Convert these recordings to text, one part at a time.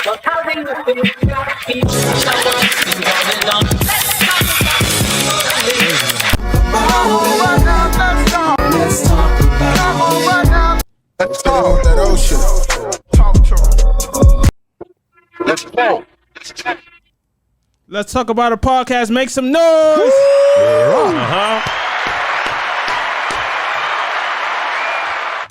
Let's go. That ocean. Let's go. Let's talk about a podcast. Make some noise.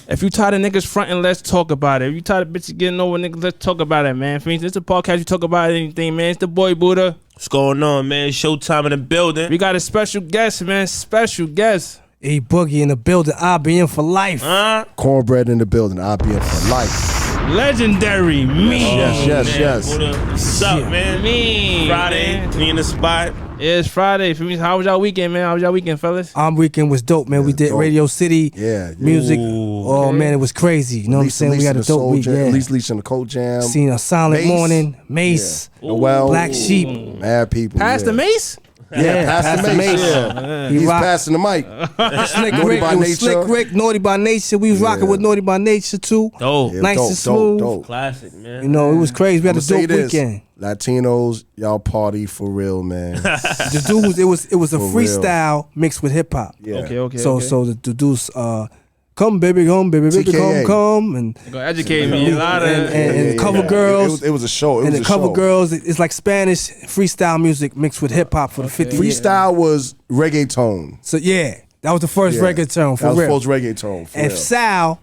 If you tired of niggas fronting, let's talk about it. If you tired of bitches getting over niggas, let's talk about it, man. For me, it's a podcast. You talk about anything, man. It's the boy Buddha. What's going on, man? Showtime in the building. We got a special guest, man. Special guest. A Boogie in the building. IBM for life. Cornbread in the building. IBM for life. Legendary me. Yes. What's up, man? Me. Friday, Man. we in the spot. It's Friday. For me, how was y'all weekend, man? How was y'all weekend, fellas? Our weekend was dope, man. We did dope. Radio City music. Ooh. Oh, Okay. man, it was crazy. You know what I'm saying? We had a dope week, At least Leach in the Cold Jam. Seen a Silent Mace. Morning, Mace, Noel. Black Sheep. Mad people. Pass the mace? Yeah, pass the mace. Yeah. He's rocked. passing the mic. Slick Naughty Rick, by it was Nature. Slick Rick, Naughty by Nature. We was rocking with Naughty by Nature too. Dope. Yeah, Nice dope, and smooth. dope. Classic, man. You know, it was crazy. We had I'ma a say dope this. weekend. Latinos, y'all party for real, man. The dudes, it was a For real. freestyle mixed with hip hop. Yeah. Okay. So the dudes, come baby, baby, TKA. come, and Go educate me. A lot of. and cover girls. It was a show. It and was the a cover show. girls, it's like Spanish freestyle music mixed with hip hop for the 50 years. Freestyle was reggaeton. So yeah, that was the first Yeah. reggaeton for That was real. first reggaeton. For And real. Sal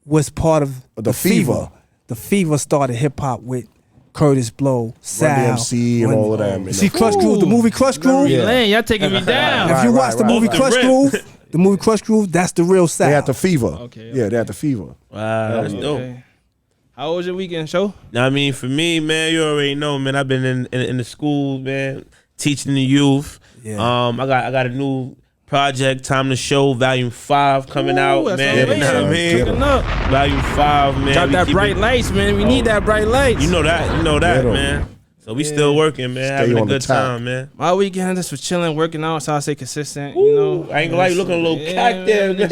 was part of The Fever. The Fever started hip hop with Curtis Blow, Sal, DMC and all of them. You see Crush Groove, the movie Crush Groove. Yeah. Man, y'all taking me down. If you watch the movie Off the Crush rip. Groove, the movie Crush Groove, that's the real Sal. They had the fever. Okay. Yeah, they had the fever. Wow, that's dope. Okay. How was your weekend, show? Now, I mean, for me, man, you already know, man. I've been in the school, man, teaching the youth. Yeah. I got a new project, Time to Show, Volume 5 coming out, that's man. what You know what I mean? Cooking up. Volume 5, man. Got We that keep bright it- lights, man. We need that bright lights. You know that, Yeah. man. So we still working, man. Stay Having a on the good top. time, man. My weekend just was chilling, working out, so I say consistent. You know, I ain't gonna lie, you looking a little cocked there, man. Yeah.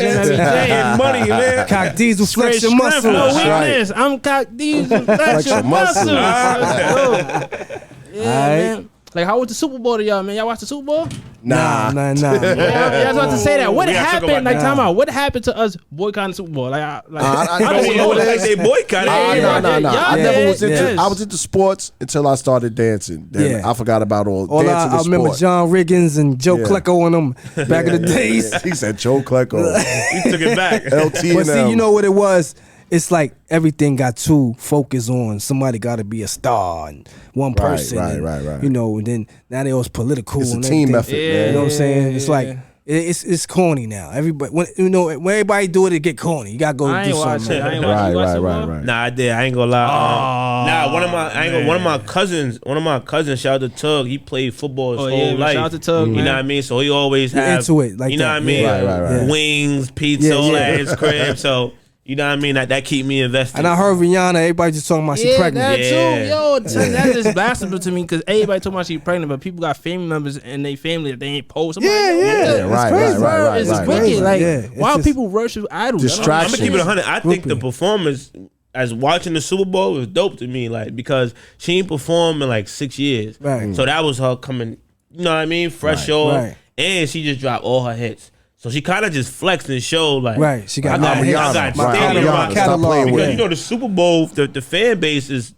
Getting money, man. Cock Diesel flex your Straight strength, no muscles. weakness. I'm cock these flex your your muscles. muscles. Yeah, man. Like, how was the Super Bowl to y'all, man? Y'all watch the Super Bowl? Nah. Nah. Yeah, I was about to say that. What We gotta talk happened? about Like, that. time out. What happened to us boycotting the Super Bowl? Like, I I don't don't know know what Like they boycotted. Nah. I Y'all never did. was into. Yes. I was into sports until I started dancing. Then Yeah. I forgot about all All dancing. I and remember sport. John Riggins and Joe Yeah. Klecko and them back in the days. He said Joe Klecko, We took it back. LT, But and see, you know what it was? It's like everything got too focused on somebody got to be a star and one person. and, right. You know, and then now they all political. It's a and team everything. effort, man. You know what I'm saying? It's Yeah. like it's corny now. Everybody, when everybody do it, it get corny. You gotta go I do ain't something. watching. man. I ain't watching. You watch Super Bowl? Nah, I did. I ain't gonna lie. Nah, one of my cousins, shout out to Tug. He played football his Oh, whole yeah, life. shout out to Tug, You man. know what I mean? So he always He have into it like you know that. what I mean? Yeah. Right. Wings, pizza, Yeah, all yeah. at his crib. So you know what I mean? That keep me invested. And I heard Rihanna. Everybody just talking about she Yeah, pregnant. that Yeah. too. Yo, that's just blasphemy to me because everybody talking about she pregnant, but people got family members in their family that they ain't post. I'm like, yo, what the- right, this right, world right, is right, wicked. right. Like, Yeah, it's why just people worship idols? distraction. I'm gonna keep it 100. I think the Groupie. performance as watching the Super Bowl was dope to me, like because she ain't performed in like 6 years. Right. So that was her coming. You know what I mean? Fresh off, right. and she just dropped all her hits. So she kind of just flexed and showed like, Right, she got I got, hits. I got My stadium catalog. rock. Stop playing with Because it. you know the Super Bowl, the fan base is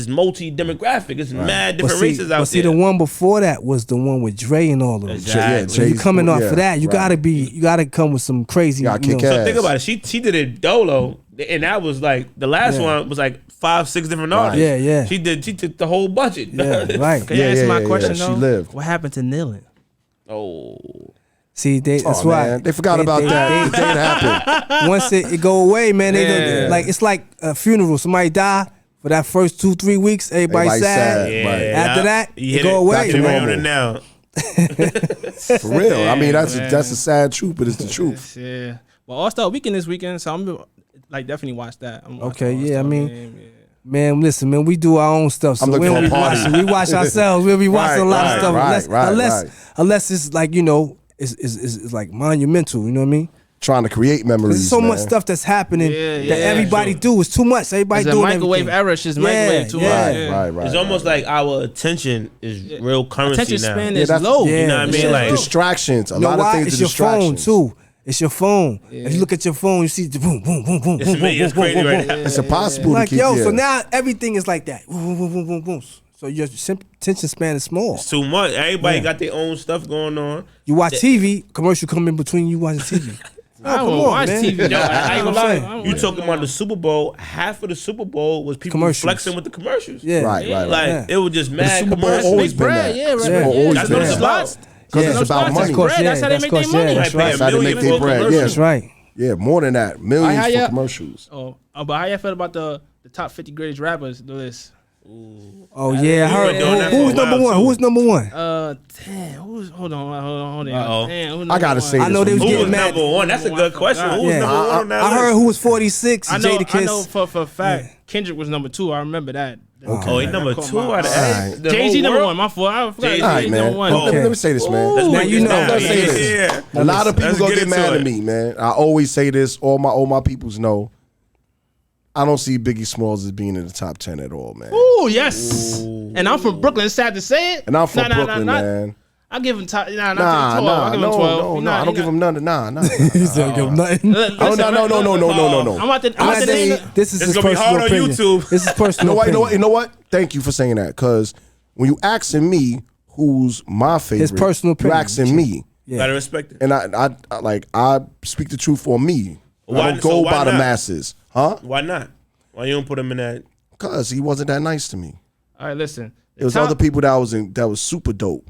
multi-demographic. It's mad different races out see, there. the one before that was the one with Dre and all of them. Exactly. So you coming off of that, you right. gotta come with some crazy. Gotta you kick know, ass. So think about it. She did it dolo, and that was like the last Yeah. one was like 5-6 different artists. Yeah. She took the whole budget. Yeah, right. Can you answer my question She though? lived. What happened to kneeling? Oh. See, that's Oh, why man. They forgot about that. It happened. Once it go away, man, Yeah. like it's like a funeral. Somebody die for that first 2-3 weeks, everybody sad. Yeah. Right. After that, You it hit go away. Back to You normal. on it now. For real. I mean, that's man. a sad truth, but it's the truth. Yeah. Well, All-Star Weekend this weekend, so I'm like definitely watch that. I'm watching Okay, yeah, All-Star I mean, game, yeah. Man, listen, man, we do our own stuff. So I'm looking we don't for be a party. watching. We watch ourselves. We'll be watching a lot of stuff. right, Unless right. unless it's like, you know, it's like monumental, you know what I mean? trying to create memories. There's so man. much stuff that's happening that yeah, everybody do. It's too much. Everybody It's a doing microwave everything. era. It's just microwave too much. Right. It's almost like our attention is real currency Attention now. span Yeah, is that's- low. You know what I mean? Yeah. Like, distractions. A You know lot why? of things It's are your phone distractions. too. It's your phone. If you look at your phone, you see the boom, boom, boom, boom, boom, boom, it's boom, crazy boom, right boom. now. It's impossible Like to keep. yo, yeah. so now everything is like that. Boom, boom, boom, boom, boom. So your attention span is small. It's too much. Everybody Yeah. got their own stuff going on. You watch TV, commercial come in between you watching TV. I come don't on, watch man. TV. Yo, I ain't gonna I'm lie. saying. You talking about the Super Bowl? Half of the Super Bowl was people Commercials. flexing with the commercials. Yeah, Right. Like Yeah. it was just the mad Super Bowl commercials. always Big been bread, that. yeah, right. Super Bowl Yeah, always that's been what it's that. about. Because Yeah. it's about That's money. bread. That's how they make their money. Like, That's pay right. a That's how they million make their for a bread. commercial. That's right. Yeah, more than that. Millions How for ya- commercials. But how y'all feel about the top 50 greatest rappers? The list. Oh yeah, I You heard. been doing that Who for was a number while, one? too. Who was number one? Damn. Hold on. Uh-oh. Damn, who's I number gotta one? say I know this they one. was Who getting was mad. number one? That's a good question. Who was Yeah. number one on that I list? heard who was 46. I know Jadakiss. for a fact Kendrick was number 2. I remember that. Oh, he number That caught 2 my out of eye. the Jay Z whole number world? 1. My fault. I forgot. Jay-Z. All right, Jay-Z man. number 1. Let me say this, man. Let's Now break you this know. down. Let's say this. Yeah. A lot of people Let's gonna get get mad into at it. me, man. I always say this. All my peoples know. I don't see Biggie Smalls as being in the top 10 at all, man. Ooh, yes. And I'm from Brooklyn. It's sad to say it. And I'm from Nah, Brooklyn, nah. man. I give him top. Nah, Nah, 12. I give him 12. no. I don't give him none. Nah. He said, "Give him nothing." Listen, Oh, no. I'm about to I'm name saying the- this is It's his gonna be personal hard on opinion. YouTube. This is personal. You know what? Thank you for saying that. Because when you asking me who's my favorite, personal you opinion. asking me. Yeah. Gotta respect it. And I speak the truth for me. Why- I don't so go why by the not? masses. Huh? Why not? Why you don't put him in that? Because he wasn't that nice to me. All right, listen. There was other people that was super dope.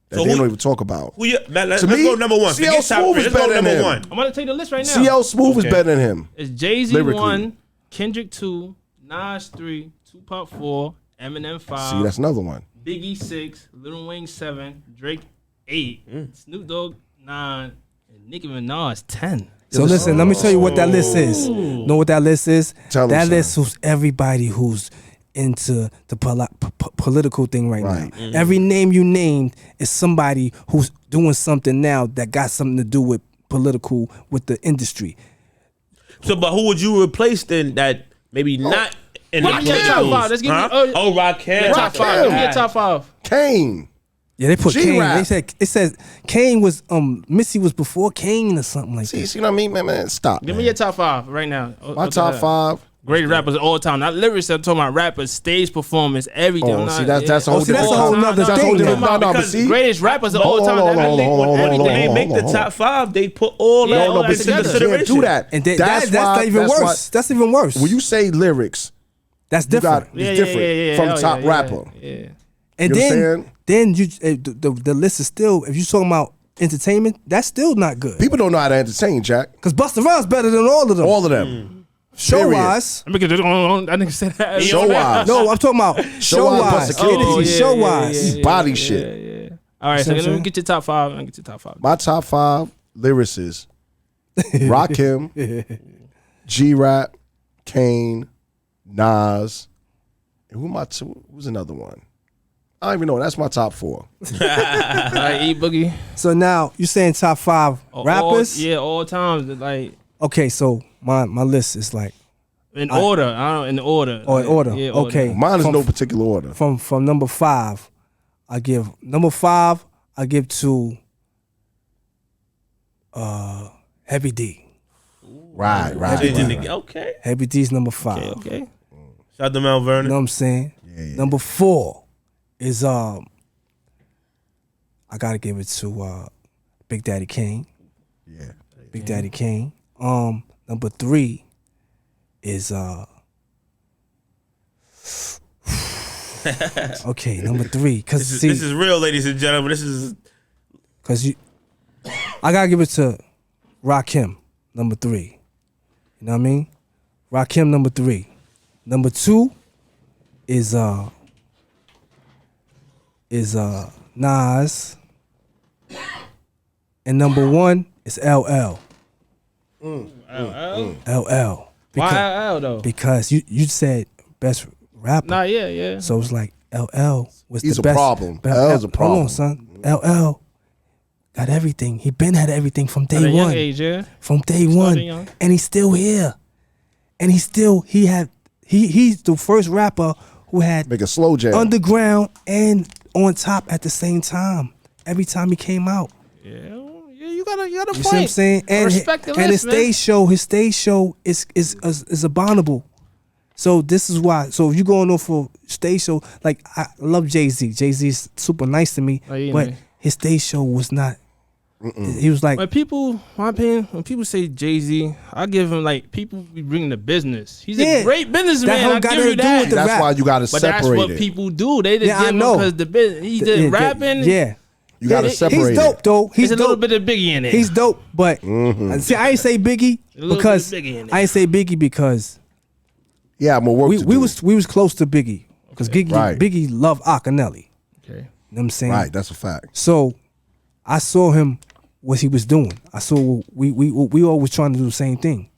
That So they who- don't even talk about. Let's me, go number one. CL Forget top Smooth three. is Let's go better than number him. one. I'm gonna take the list right now. CL Smooth is Okay. better than him. It's Jay-Z Lyrically. 1, Kendrick 2, Nas 3, Tupac 4, Eminem 5, See, that's another one. Biggie 6, Lil Wayne 7, Drake 8, Snoop Dogg 9, and Nicki Minaj 10. So listen, let me tell you what that list is. Know what that list is? Tell 'em, that son. list who's everybody who's into the political thing right Right. now. Every name you named is somebody who's doing something now that got something to do with political, with the industry. So, but who would you replace then? That maybe not in the Rakim. Top political. five. Let's give me- Rakim. Top 5. Give me a top 5. Kane. Yeah, they put Kane. G-Rap. It said Kane was Missy was before Kane or something like See that. what I mean, man? Stop. Give man. me your top 5 right now. My top 5. Great rappers of all time. Not lyrics. I'm talking about rappers, stage performance, everything. Oh, see, that's a whole see, that's different a whole topic. nother That's a thing whole different. now. No, but Because see, Greatest rappers of all Hold time. on, That hold really- on, hold on, When hold on, they hold on, make the hold on. top 5, they put all Yeah, that all No, that but see, together. you can't consideration. do that. And That's that's why- not even that's why- worse. That's even worse. When you say lyrics, That's you different. got it's different from Oh, top yeah, rapper. Yeah. And You know what I'm then you the list is still, if you talking about entertainment, that's still not good. People don't know how to entertain, Jack. Because Busta Rhymes better than all of them. All of them. Show wise. I didn't say that. Show wise. No, I'm talking about show wise. Busta Kid. Energy, show wise. He's body shit. Yeah. All right, so See what I'm let me saying? get your top 5. Let me get your top 5. My top 5 lyricists: Rakim, G-Rap, Kane, Nas. And who's another one? I don't even know. That's my top 4. All right, E Boogie. So now you saying top 5 rappers? All times. Like Okay, so my list is like in order. I don't in order. in order. Yeah, Okay. Mine is From- no particular order. from number 5, I give to Heavy D. Right. Okay. Heavy D's number 5. Okay. Shout out to Mount Vernon. You know what I'm saying? Yeah. Number 4 is I gotta give it to Big Daddy Kane. Yeah. Big Daddy Kane. Number 3 is okay, number 3. Cause This is real, ladies and gentlemen. This is I gotta give it to Rakim, number 3. You know what I mean? Rakim, number 3. Number 2 is Nas. And number 1 is LL. LL. Why LL though? Because you said best rapper. Nah, yeah. So it's like LL was He's the a best. problem. Hold LL's a problem. on, son. LL got everything. He been had everything from day At a young one. age, yeah. From day Started one, young. and he's still here. And he's the first rapper who had Make a slow jam. underground and on top at the same time. Every time he came out. Yeah, you got a You point. see what I'm saying? I respect the and list, his stage show is abominable. So this is why. So if you going on for stage show, like I love Jay-Z. Jay-Z's super nice to me, Oh, yeah, but man. his stage show was not. He was like, When people, my opinion, when people say Jay-Z, I give him like people be bringing the business. He's a great businessman. whole I got give nothing you to do that. with the That's rap. why you got to But that's separate what it. people do. They just Yeah, I give him know. because the business. He did rapping. Yeah, You got to He- separate he's dope it. though. He's There's a little dope. bit of Biggie in it. He's dope, but see, I ain't say Biggie little because bit of Biggie in it. I ain't say Biggie because Yeah, more work to we do. was close to Biggie because Right. Biggie loved Akinelli. Okay. You know what I'm saying? Right, that's a fact. So I saw him what he was doing. I saw we always trying to do the same thing.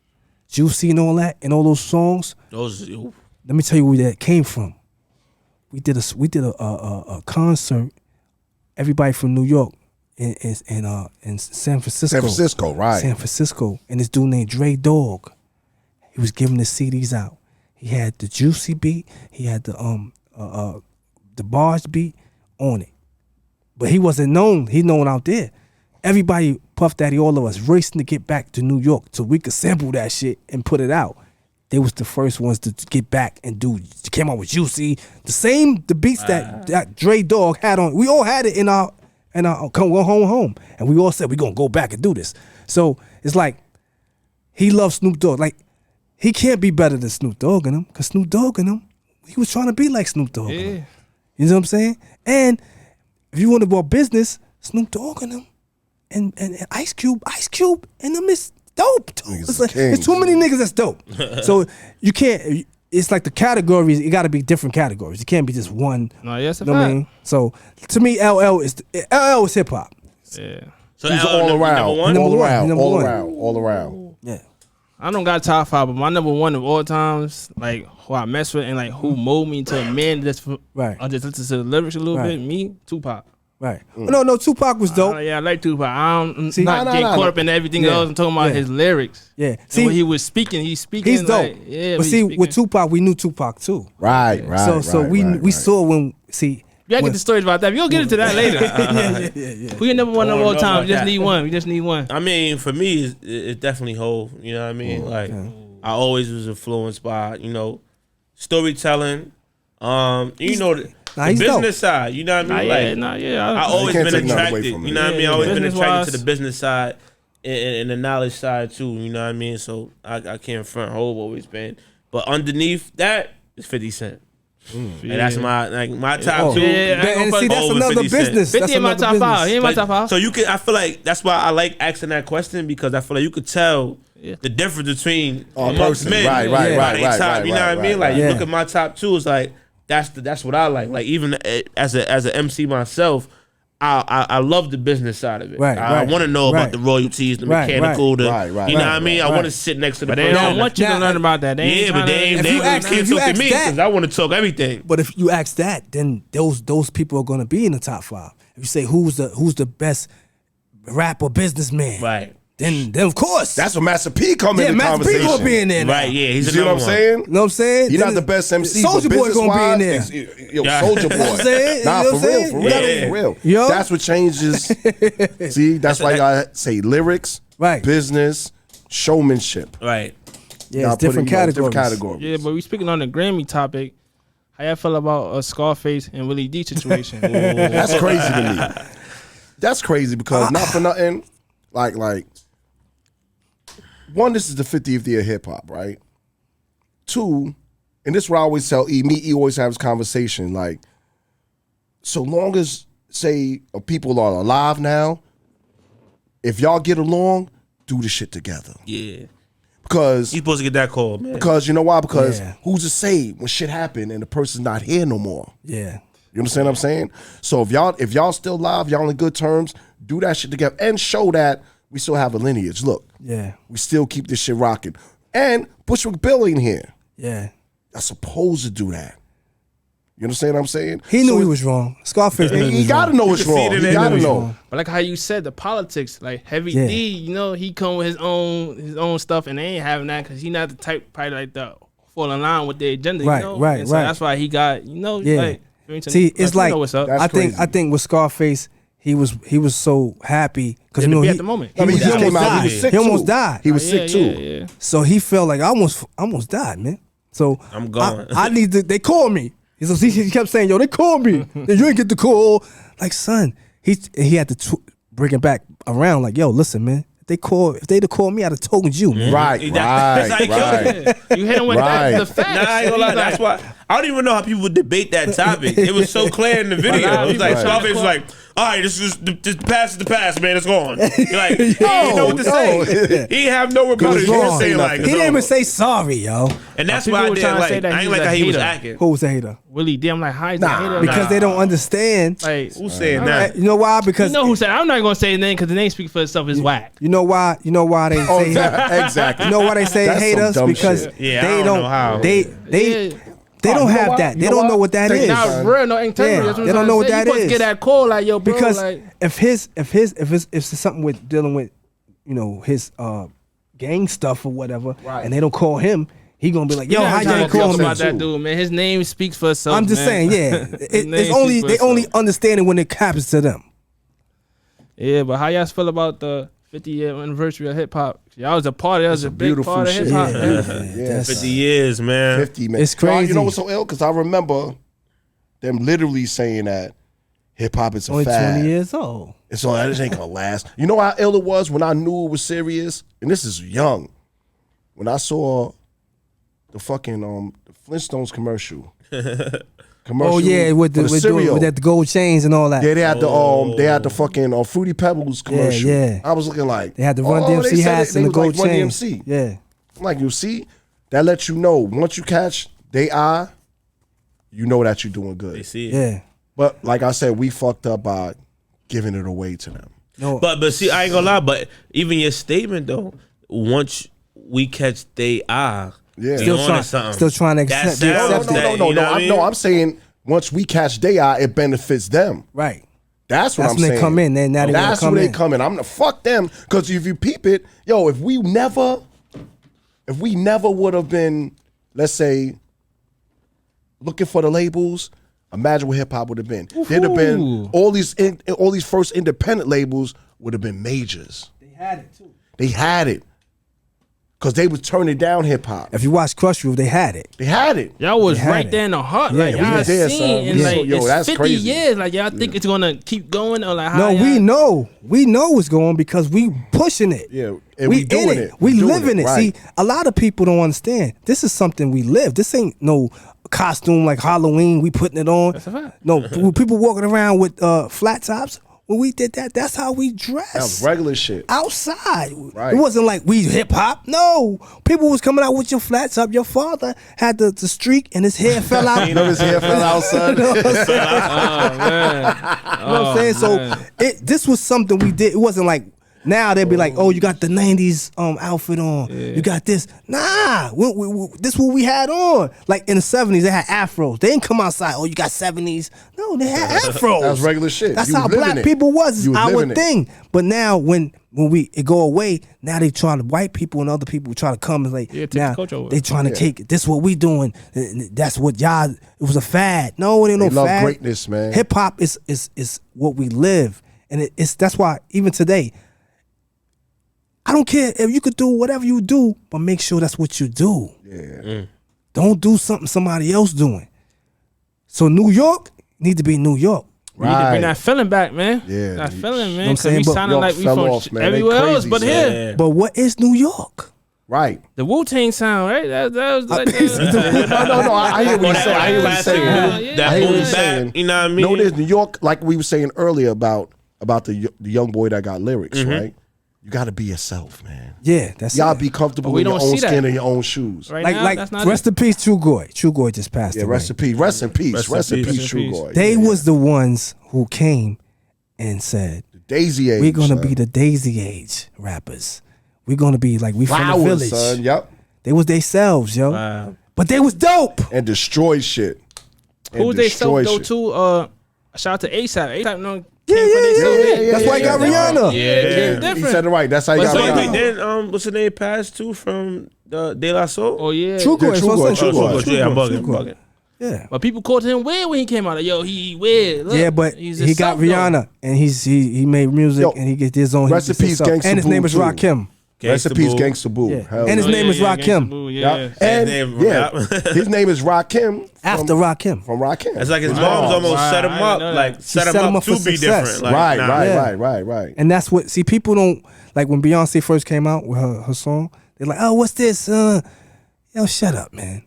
Juicy and all that and all those songs. Those. Let me tell you where that came from. We did a concert. Everybody from New York in San Francisco. San Francisco, right. San Francisco, and this dude named Dre Dog. He was giving the CDs out. He had the Juicy beat. He had the Bars beat on it, but he wasn't known. He's known out there. Everybody, Puff Daddy, all of us racing to get back to New York so we could sample that shit and put it out. They was the first ones to get back and came out with Juicy. The beats that Dre Dog had on. We all had it in our come home. And we all said we're gonna go back and do this. So it's like he loves Snoop Dogg. Like he can't be better than Snoop Dogg and him, because Snoop Dogg and him, he was trying to be like Snoop Dogg. And him. You know what I'm saying? And if you want to about business, Snoop Dogg and him and Ice Cube and them is dope. It's too many niggas that's dope. So you can't. It's like the categories. It got to be different categories. It can't be just one. No, yes, You know what I mean? So to me, LL is hip hop. Yeah. So He's L, all number around, one? Number all one, around, number all one. around, all around. Yeah. I don't got top 5, but my number 1 of all times, like who I mess with and like who molded me into a man that's Right. I just listen to the lyrics a little Right. bit. Me, Tupac. Right. No, Tupac was dope. Yeah, I like Tupac. I'm See, not getting caught up in everything Yeah. else. I'm talking about Yeah. his lyrics. Yeah. And See, when he was speaking, he's speaking. he's dope. Like, yeah, but see, with Tupac, we knew Tupac too. Right. So we saw when you gotta get the stories about that. We'll get into that later. yeah. Who your number 1 of I don't all know time? about We just that. need one. We just need one. I mean, for me, it's definitely Hov. You know what I mean? Like, I always was influenced by, storytelling. The he's dope. business side. You know what I mean? I always can't been take nothing away attracted. from You it. know what I mean? I always been attracted Business-wise. to the business side and the knowledge side too. You know what I mean? So I can't front. Hov always been, but underneath that is 50 Cent. And that's my top two. And see, that's Hov and another 50 Cent. business. 50 That's in my another top 5. business. He in my top 5. So I feel like that's why I like asking that question, because I feel like you could tell the difference between amongst person. men. Right, by they right, top, right, you know right, what I mean? right, Like you right. look at my top two, it's like that's what I like. Like even as a MC myself, I love the business side of it. Right, I right, want to know right. about the royalties, the Right, mechanical, right, you right, know right, what I mean? I right. want to sit next to the But they person. don't want you to Now, learn about that. They ain't Yeah, but they tryna- ain't you ask- can't if you talk to ask me that- because I want to talk everything. But if you ask that, then those people are gonna be in the top 5. If you say who's the best rap or businessman, Right. Then of course That's what Master P come in the Master P conversation. gonna be in there now. Right, yeah, You he's see what I'm another one. saying? You know what I'm saying? He's Then not the best MC. Soulja but Boy gonna be in there. business-wise, Yo, Yeah. Soulja You know what I'm Boy. saying? Nah, You know for what I'm real, saying? for You real, gotta- for real. Yo. That's what changes. See, that's why I say lyrics, Right. business, showmanship. Right. Yeah, Y'all it's different putting, categories. different categories. Yeah, but we speaking on the Grammy topic. How y'all feel about a Scarface and Willie D situation? That's crazy to me. That's crazy because not for nothing, like one, this is the 50th year of hip hop, right? Two, and this is what I always tell E always have this conversation, like, so long as, say, people are alive now, if y'all get along, do the shit together. Yeah. Because He's supposed to get that call, man. you know why? Because Yeah. who's to say when shit happen and the person's not here no more? Yeah. You understand what I'm saying? So if y'all still alive, y'all in good terms, do that shit together and show that we still have a lineage. Look, Yeah. we still keep this shit rocking. And Bushwick Bill ain't here. Yeah. That's supposed to do that. You understand what I'm saying? He knew he was wrong. Scarface knew He got to know it's wrong. He got to know. But like how you said, the politics, like Heavy Yeah. D, you know, he come with his own stuff, and they ain't having that because he not the type probably like that fall in line with their agenda. Right, you know? right, and so right. that's why he got, you know, Yeah. like. See, it's like you know what's up. That's I crazy. think with Scarface, he was so happy because Yeah, you know to be he, at the moment. he, I mean, was- he he just almost came out. died. He was sick He almost too. died. He was sick too. Yeah. So he felt like I almost died, man. So I'm gone. I need to. They called me. He kept saying, "Yo, they called me. You didn't get the call." Like, son, he had to bring it back around. Like, yo, listen, man. If they'd have called me, I'd have told you, man. Right, That's how he killed right. Yeah. You hit him with Right. the facts. Nah, I ain't gonna lie. He's That's like, why I don't even know how people would debate that topic. It was so clear in the video. Right. It was like Right. Scarface was like, "All right, this is the past is the past, man. It's gone." You're like, he didn't know what to say. He didn't have no rebuttal. was He was wrong. saying like, He didn't even say sorry, yo. and that's People why I were did trying to say like. that I he ain't was like a how he was hater. acting. Who was a hater? Willie D. I'm like, how is Nah. that hater? Because they don't understand. Like, Who's saying All that? right. You know why? Because you know who said? I'm not gonna say his name because the name speaks for itself. Is whack. You know why? You know why they Oh, say yeah, exactly. You know why they say That's hate some us? dumb Because shit. Yeah, I they don't know how. They Yeah. they don't you know have why? that. You They know don't why? know what that Take is. it Now son. it's real, no integrity. Yeah, That's what they I'm don't know what trying to that say. You supposed to is. get that call like, yo, bro, Because like, if it's something with dealing with, you know, his gang stuff or whatever, Right. and they don't call him, he gonna be like, yo, you how not you trying ain't to call talk me? about that dude, man. His name speaks for itself. I'm just man. saying, yeah. His name It's only speaks they for only itself. understand it when it happens to them. Yeah, but how y'all feel about the 50-year anniversary of hip hop? Y'all was a part. That was a big beautiful part of shit. hip hop. Yeah. man. Yeah, That's- 50 years, man. 50, man. It's You crazy. know what's so ill? Because I remember them literally saying that hip hop is a Only fad. 20 years old. And so that ain't gonna last. You know how ill it was when I knew it was serious? And this is young. When I saw the fucking the Flintstones commercial. Oh yeah, with for the cereal. with that gold chains and all that. Yeah, they had the fucking Fruity Pebbles commercial. yeah. I was looking like They had the Run they DMC said hats they and the was gold like Run chains. DMC. Yeah. I'm like, you see, that lets you know once you catch they eye, you know that you're doing They good. see it. Yeah. But like I said, we fucked up by giving it away to them. No. But see, I ain't gonna lie. But even your statement though, once we catch they eye, Yeah. still Still trying to That accept, be sounds- accepted. that- you know what I mean? I'm saying once we catch they eye, it benefits them. Right. That's what That's I'm when saying. they come in. Now they wanna That's come when they in. come in. I'm gonna fuck them because if you peep it, yo, if we never would have been, let's say, looking for the labels, imagine what hip hop would have been. There'd have been all these first independent labels would have been majors. They had it too. They had it because they was turning down hip hop. If you watch Crush Groove, they had it. They had it. Y'all was They had right it. there in the heart. Yeah, like we y'all was there, seen, son. and We like so- yo, it's that's 50 crazy. years. Like y'all think it's gonna keep going or like how No, y'all, we know it's going because we pushing it. Yeah, and we doing in it. We We doing living it, it. right. See, a lot of people don't understand. This is something we live. This ain't no costume like Halloween. We putting it on. That's a fact. No, when people walking around with flat tops. When we did that, that's how we dressed. That was regular shit. Outside. Right. It wasn't like we hip hop. No. People was coming out with your flats up. Your father had the streak and his hair fell out. You know his hair fell out, son. You know what I'm saying? Oh man, You know what I'm saying? So this was something we did. It wasn't like now they'd be like, oh, you got the 90s outfit on. You got this. Nah, this what we had on. Like in the 70s, they had afros. They didn't come outside, oh, you got 70s. No, they had afros. That was regular shit. That's You how was living black it. people was. You It's was our living it. thing. But now when it go away, now they trying to, white people and other people try to come and like, Yeah, take the now culture away. they trying to take it. This is what we doing. That's what y'all, it was a fad. No, it ain't They no love fad. greatness, man. Hip hop is what we live. And that's why even today, I don't care if you could do whatever you do, but make sure that's what you do. Yeah. Don't do something somebody else doing. So New York need to be New York. we need to bring that feeling back, man. Yeah. that You feeling, know what I'm man. Because saying? we But sounding York like we fell from off, man. They everywhere else, crazy, but son. here. Yeah. But what is New York? Right. The Wu-Tang sound, right? That was like No. I hear what he's saying. I hear what he's saying. Yeah, That I hear what boom he's bap, saying. you know what I mean? No, there's New York, like we were saying earlier about the young boy that got lyrics, right? You got to be yourself, man. Yeah, that's Y'all it. be comfortable But we in your don't own see that. skin and your own shoes. right now, Like that's not rest in peace, True Goy. True Goy just passed Yeah, away. rest in peace. Rest in peace. Rest in peace, True peace. Boy. They was the ones who came and said, Daisy age. we're gonna son. be the Daisy Age rappers. We're gonna be like we from the Flowers, village. son. Yep. They was themselves, yo. Wow. But they was dope. And destroy shit. Who they self destroy though shit. too? Shout out to ASAP. ASAP no. Yeah. That's why he got Rihanna. Yeah. He said it right. That's how you But got so Rihanna. Then what's the name passed too from the De La Soul? Oh yeah. True Yeah, Court. True Court, True Oh, Court. yeah, I'm bugging. True Court. Yeah. But people called him weird when he came out. Like, yo, he weird. Look, Yeah, but he's he got himself, though. Rihanna, and he made music, Yo, and he gets his own. rest in peace, Gangsta and his name Boo, is too. Rakim. Rest in peace, Gangsta Boo. Yeah. Hell And his yeah. name is Rakim. Gangsta Boo, Yeah. yeah. And name yeah, Rap. his name is Rakim. After Rakim. From Rakim. It's like his Wow. mom's almost Wow, set him I up, didn't know like that. set She him up for to be success. different. Like, Right, nah. right, Yeah. right. And that's what, see, people don't, like when Beyonce first came out with her song, they're like, oh, what's this? Yo, shut up, man.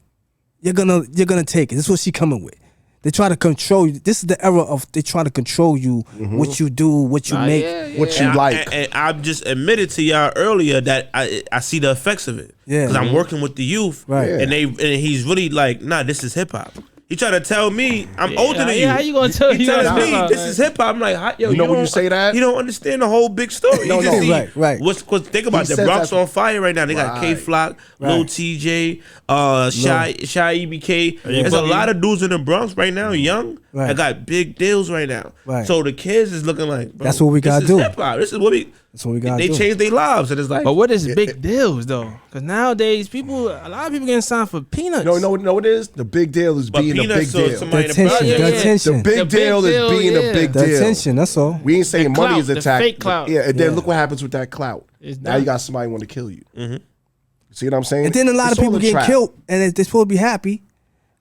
You're gonna take it. This is what she coming with. They try to control you. This is the era of they try to control you, what you do, what you make. What you And like. and I just admitted to y'all earlier that I see the effects of it. Yeah. Because I'm working with the youth. Right. And he's really like, nah, this is hip hop. He trying to tell me I'm older than you. Yeah, how you gonna tell He you? telling me that? this is hip hop. I'm like, yo, You know when don't- you say that? You don't understand the whole big story. No, you just no. see Right. Cause think about He it. The says Bronx that- on fire right now. They got K Right. Flock, Lil Right. TJ, Shy EBK. There's a Boogie. lot of dudes in the Bronx right now, young, Right. that got big deals right now. Right. So the kids is looking like, bro, That's what we gotta this is do. hip hop. This is what we. That's what we gotta They do. changed their lives, and it's like, But what is big deals though? Because nowadays a lot of people getting signed for peanuts. No, what it is? The big deal is but being a big Peanuts, so deal. somebody The in the attention, project- the yeah. attention. The big The deal big is deal, being yeah. a big The deal. attention, that's all. We ain't saying The money clout, is the attacked. fake clout. Yeah, and then Yeah. look what happens with that clout. It's Now done. you got somebody want to kill you. See what I'm saying? And then a lot It's of all people a getting trap. killed, and they're supposed to be happy.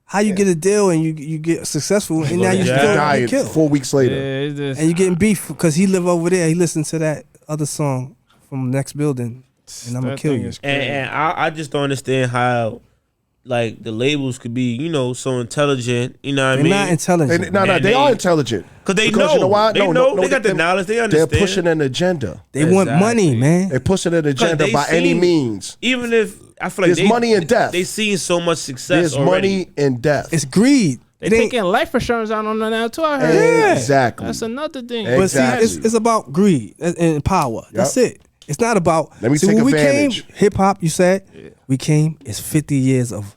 How you get a deal and you get successful, and now you Yeah. still Died get killed, 4 weeks later. Yeah, it's just, and you getting beef because he live over there. He listened to that other song from next building, and I'm gonna that kill thing you. is crazy. And I just don't understand how, like, the labels could be, so intelligent. You know what I They're mean? not intelligent. No, And they they- are intelligent. Because they Because know. you know why? They No, know. no, they got the they- knowledge. They They're understand. pushing an agenda. They want money, Exactly. man. They're pushing an agenda they by any seen- means. Even if I feel like There's money in death. They seen so much success There's already. money in death. It's greed. They It ain't- taking life insurance out on that now too. I heard. Exactly. That's another thing. But see, Exactly. it's about greed and power. That's it. It's not about. Let me see, take when we advantage. came, hip hop. You said we came. It's 50 years of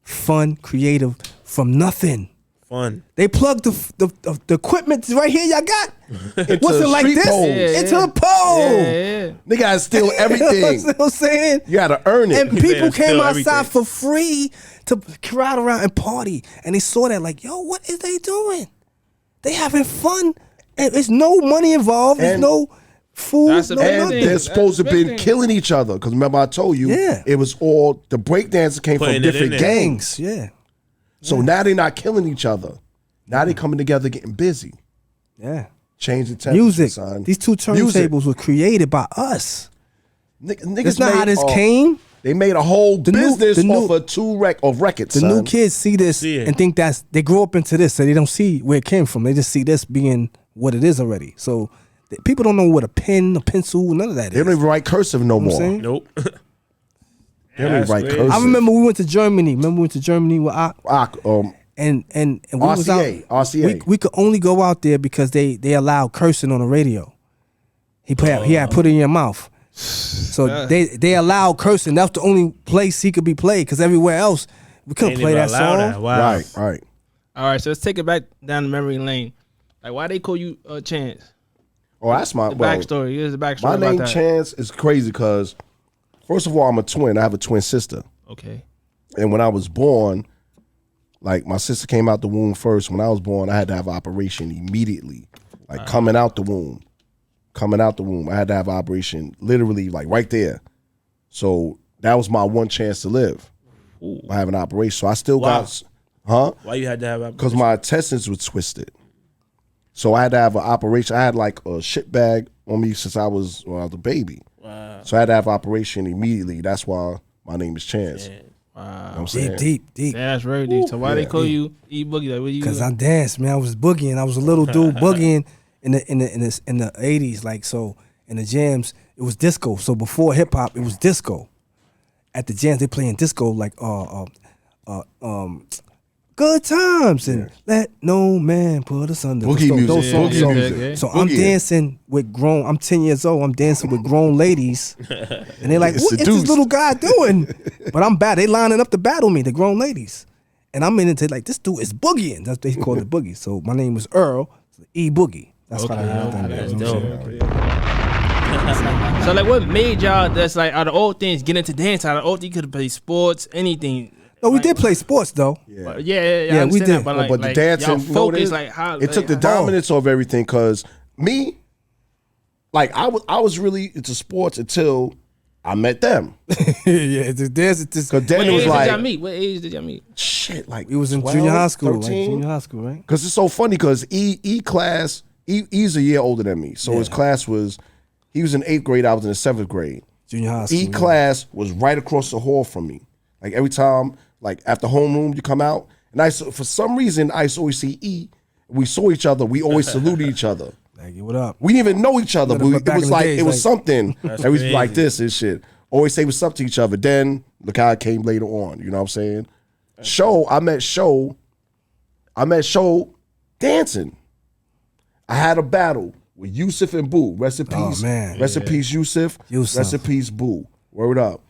fun, creative, from nothing. Fun. They plugged the equipment right here. Y'all got. What's it like street this? poles. Yeah, Into yeah. the pole. Yeah. They gotta steal You know everything. what I'm saying? You gotta earn it. And people steal came outside everything. for free to crowd around and party, and they saw that like, yo, what is they doing? They having fun, and there's no money involved. There's And- no food, That's the no big And nothing. thing. they're supposed to That's the been big thing. killing each other. Because remember I told you, Yeah. it was all the breakdancers came Putting from it in different there. gangs. Yeah, So now they're not killing each other. Now they coming together getting busy. yeah. Changing temperature, Music. son. These two Music. turntables were created by us. Niggas That's not made how this a- came. They made a whole The new- business the new- off of two records, The son. new kids see this See it. and think they grow up into this, so they don't see where it came from. They just see this being what it is already. So people don't know what a pen, a pencil, none of that They is. don't even write cursive no You know what more. I'm saying? Nope. They don't even That's write crazy. cursive. I remember we went to Germany. Remember we went to Germany with and we was out. RCA. We could only go out there because they allowed cursing on the radio. He had put it in your mouth. So they allowed cursing. That's the only place he could be played because everywhere else we couldn't Ain't play even that allowed song. Wow. Right. All right, so let's take it back down the memory lane. Like, why they call you Chance? Oh, that's my The well, backstory. Here's the backstory My about name that. Chance is crazy because first of all, I'm a twin. I have a twin sister. Okay. And when I was born, like my sister came out the womb first. When I was born, I had to have an operation immediately. Like coming out the womb. I had to have an operation literally like right there. So that was my one chance to live. By having an operation. So I still Wow. got Why you had to have a because my intestines were twisted. So I had to have an operation. I had like a shit bag on me since I was a baby. Wow. So I had to have an operation immediately. That's why my name is Chance. You know what I'm saying? Deep. Yeah, that's very deep. So why they call you E Boogie? Like, what you? Cause I danced, man. I was boogieing. I was a little dude boogieing in the 80s. Like, so in the jams, it was disco. So before hip hop, it was disco. At the jams, they playing disco like good times and let no man put us under. Boogie Those music. songs. Boogie So- music. So I'm Boogie. dancing with grown. I'm 10 years old. I'm dancing with grown ladies, and they're like, It's "What is this seduced. little guy doing?" But I'm bad. They lining up to battle me. The grown ladies, And I'm into like this dude is boogieing. That's what he called it boogie. So my name was Earl, E Boogie. That's what I had. That's dope. So like, what made y'all? That's like out of all things, get into dance. Out of all things, you could play sports, anything. No, we did play sports though. Yeah. But yeah, we that, did. But, like, but the like, dancing, y'all you know what focus, it like how it took the dominance of everything. Because me, like I was really into sports until I met them. Yeah, the dance. Because What then it age was did like y'all meet? What age did y'all meet? shit. Like We was in 12, junior high school. 13. Like junior high school, right? Because it's so funny. Because E's a year older than me, so his class was. He was in 8th grade. I was in the 7th grade. Junior high school. E class was right across the hall from me. Like every time, like after homeroom, you come out, and for some reason I used to always see E. We saw each other. We always saluted each other. Like, what up? We didn't even know each other, but it was like it was something. That's That was crazy. like this and shit. Always say what's up to each other. Then look how it came later on. You know what I'm saying? I met Show dancing. I had a battle with Yusuf and Boo. Rest in peace. Oh, man. Rest in peace, Yusuf. Yusuf. Rest in peace, Boo. Word up.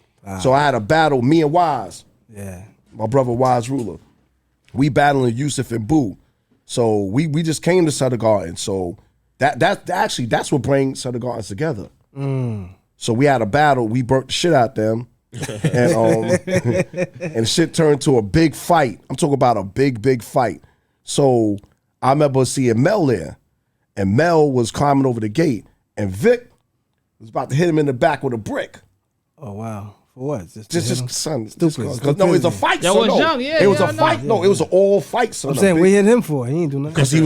So I had a battle, me and Wise, Yeah. my brother Wise Ruler. We battling Yusuf and Boo. So we just came to Sutter Garden. So that's what brings Sutter Gardens together. So we had a battle. We burnt the shit out them. And shit turned to a big fight. I'm talking about a big fight. So I remember seeing Mel there. And Mel was climbing over the gate. And Vic was about to hit him in the back with a brick. Oh wow. For what? Just son. Stupid. No, it was a fight. That son, was no. young, yeah, It was yeah, a I know. fight. No, it was an all fight. Son. I'm saying we hit him for. He ain't do nothing. because he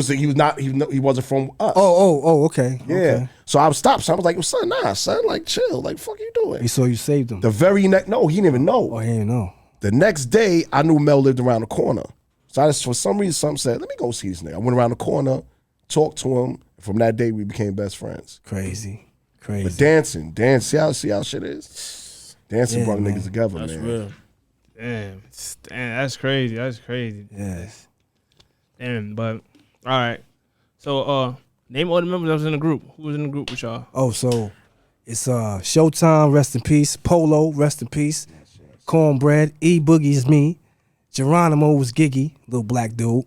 wasn't from us. Oh, okay. yeah. Okay. So I stopped. So I was like, son, nah, son, like chill. Like, fuck you doing? He saw you saved him. The very next, no, he didn't even know. Oh, he didn't know. The next day, I knew Mel lived around the corner. So I just, for some reason, something said, let me go see this nigga. I went around the corner, talked to him. From that day, we became best friends. Crazy. But dancing, see how shit is? Dancing brought niggas together, That's man. real. Damn, that's crazy. That's crazy. Yes. Damn, but all right. So, name all the members that was in the group. Who was in the group with y'all? Oh, so it's Showtime, rest in peace. Polo, rest in peace. Cornbread, E Boogie is me. Geronimo was Giggy, little black dude.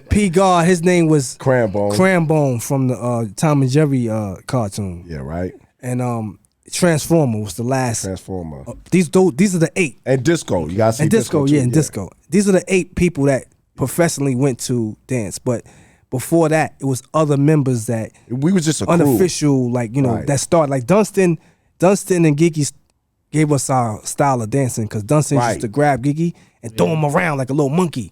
P God, his name was Crambone from the Tom and Jerry cartoon. Yeah, right. And Transformer was the last. Transformer. These are the 8. And Disco. You gotta see And Disco, too, yeah, and Disco. These are the 8 people that professionally went to dance. But before that, it was other members that We was just a crew. unofficial, like, you know, Right. that started. Like Dunstan and Giggy gave us our style of dancing because Dunstan used to grab Giggy and throw him around like a little monkey.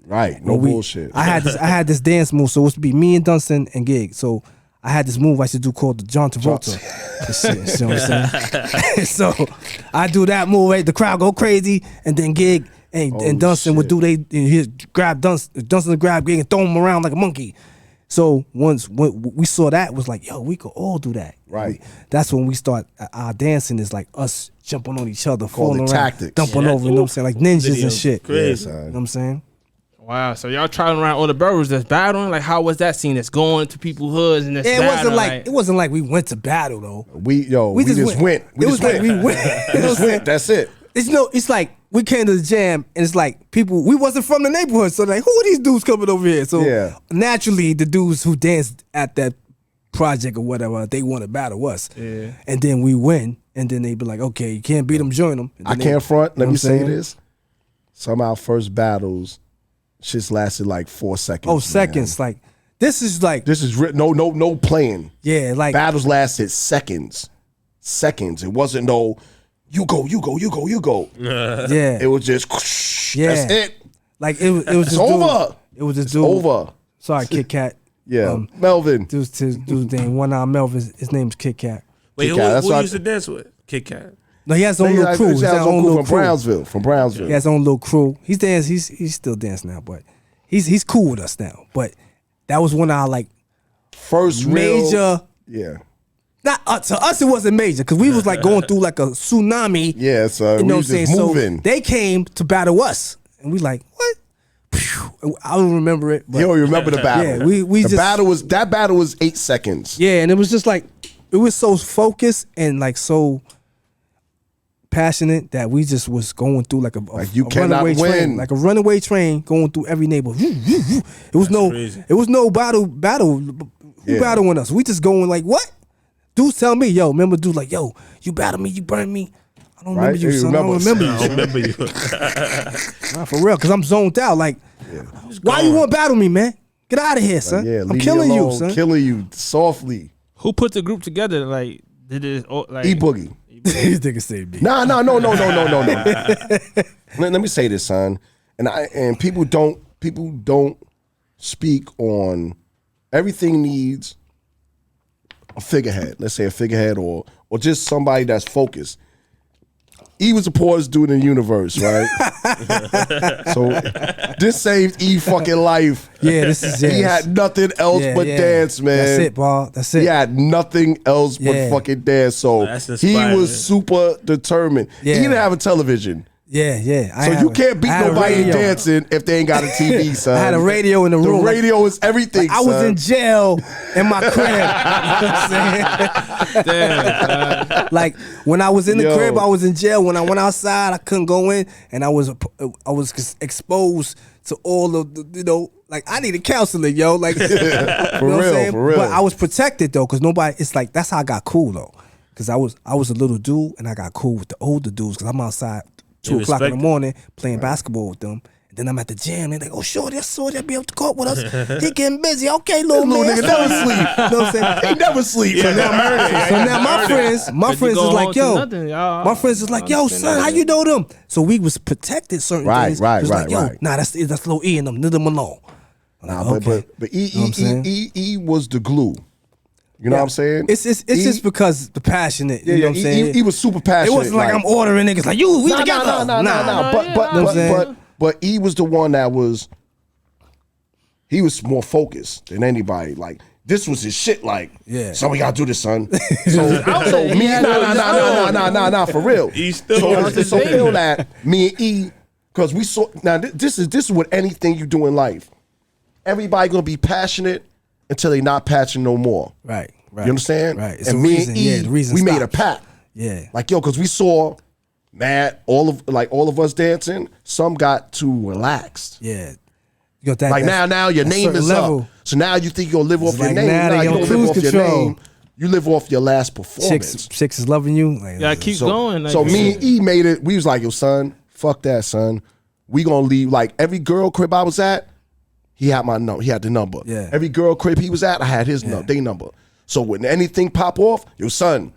Right. No bullshit. I had this dance move, so it was to be me and Dunstan and Gig. So I had this move I used to do called the John Travolta. You know what I'm saying? So I do that move, right? The crowd go crazy, and then Gig and Dunstan would do he'd grab Dunstan would grab Gig and throw him around like a monkey. So once we saw that, it was like, yo, we could all do that. Right. That's when we start our dancing is like us jumping on each other, Called falling it around, tactics. dumping Yeah, over, you know what I'm saying? Like ninjas Videos and shit. crazy. You know what I'm saying? Wow. So y'all traveling around all the boroughs that's battling. Like, how was that scene? That's going to people's hoods and that's Yeah, battling, it wasn't like we went to battle though. We just went. It was like we went. You know what I'm saying? That's it. It's like we came to the jam and it's like people we wasn't from the neighborhood, so like who are these dudes coming over here? So naturally the dudes who danced at that project or whatever, they want to battle us. Yeah. And then we win, and then they be like, okay, you can't beat them, join them. I can't front. Let know me what I'm say saying? this. Some of our first battles, shits lasted like 4 seconds. Oh, man. seconds. Like this is like This is no playing. yeah, like Battles lasted seconds. Seconds. It wasn't no you go. yeah, It was just Yeah. that's it. like it was It's just over. It was just It's dude. over. Sorry, Kit Kat. Yeah. Melvin. Dude's name. One arm Melvin. His name's Kit Kat. Wait, Kit Kat, that's who what used to dance with? Kit Kat. No, he has his own little crew. He's got his own little from crew. Brownsville. He has his own little crew. He's still dancing now, but he's cool with us now. But that was one of our like First major. Yeah. Not to us, it wasn't major because we was like going through like a tsunami. Yeah, so You know we what I'm was saying? just So moving. they came to battle us, and we like what? Phew. I don't remember it. But You don't remember the battle. Yeah, we the just battle was 8 seconds. yeah, and it was just like it was so focused and like so passionate that we just was going through like you a cannot runaway win. train, like a runaway train going through every neighborhood. It was crazy. it was no battle. Who battling us? We just going like what? Dudes tell me, yo, remember dudes like, yo, you battled me, you burned me. I don't remember you, son. I don't remember you. I don't remember you. Nah, for real, because I'm zoned out. Like, why you want to battle me, man? Get out of here, son. Yeah, I'm leave killing me you, alone, son. killing you softly. Who put the group together? Like, did it like E Boogie. These niggas say me. No. Let me say this, son. And people don't speak on everything needs a figurehead. Let's say a figurehead or just somebody that's focused. E was the poorest dude in the universe, right? So this saved E fucking life. Yeah, this is it. He had nothing else but dance, man. That's it, bro. That's it. He had nothing else but fucking dance. So That's he inspiring. was super determined. Yeah. He didn't have a television. Yeah. So you can't beat nobody in dancing if they ain't got a TV, son. I had a radio in the room. The radio is everything, Like, I was son. in jail in my crib. You know what I'm saying? damn, Like when I was in the Yo. crib, I was in jail. When I went outside, I couldn't go in, and I was exposed to all of the, like I needed counseling, yo. Like For real. But I was protected though, because nobody. It's like that's how I got cool though, because I was a little dude and I got cool with the older dudes because I'm outside 2 o'clock in the respect. morning playing basketball with them. And then I'm at the gym and they go, sure, that's so they'll be up to court with us. He getting busy. Okay, little Little man. nigga never sleep. You know what I'm saying? He never sleep. So now my friends But you is go like, home to yo, nothing, y'all. my friends is like, yo, understand son, that. how you know them? So we was protected certain things. Right, It was like, yo, right. nah, that's little E and them, leave them alone. I'm Nah, like, okay. but You know what I'm saying? E was the glue. You know what I'm saying? It's just because the passionate. You know what I'm saying? He was super passionate. It wasn't like I'm ordering niggas like you. We together. Nah. But E was the one that was. He was more focused than anybody. Like this was his shit. Like, Yeah. so we gotta do this, son. So me, nah, for real. E still So feel that me and E, because we saw. Now this is what anything you do in life. Everybody gonna be passionate until they not passionate no more. Right. You understand? Right. It's And a me reason. and E, The reason we made a stops. pact. Yeah. Like, yo, because we saw Matt, all of us dancing. Some got too relaxed. Yeah. You got that. Like that- now your that name certain is level. up. So now you think you're gonna live off It's your like name. now they Nah, you on don't live cruise off your control. name. You live off your last performance. Chicks is loving you. Like, Yeah, keep So, going. Like, so me and E made it. We was like, yo, son, fuck that, son. We gonna leave. Like every girl crib I was at, he had my number. He had the number. Yeah. Every girl crib he was at, I had his number. They number. So when anything pop off, yo, son,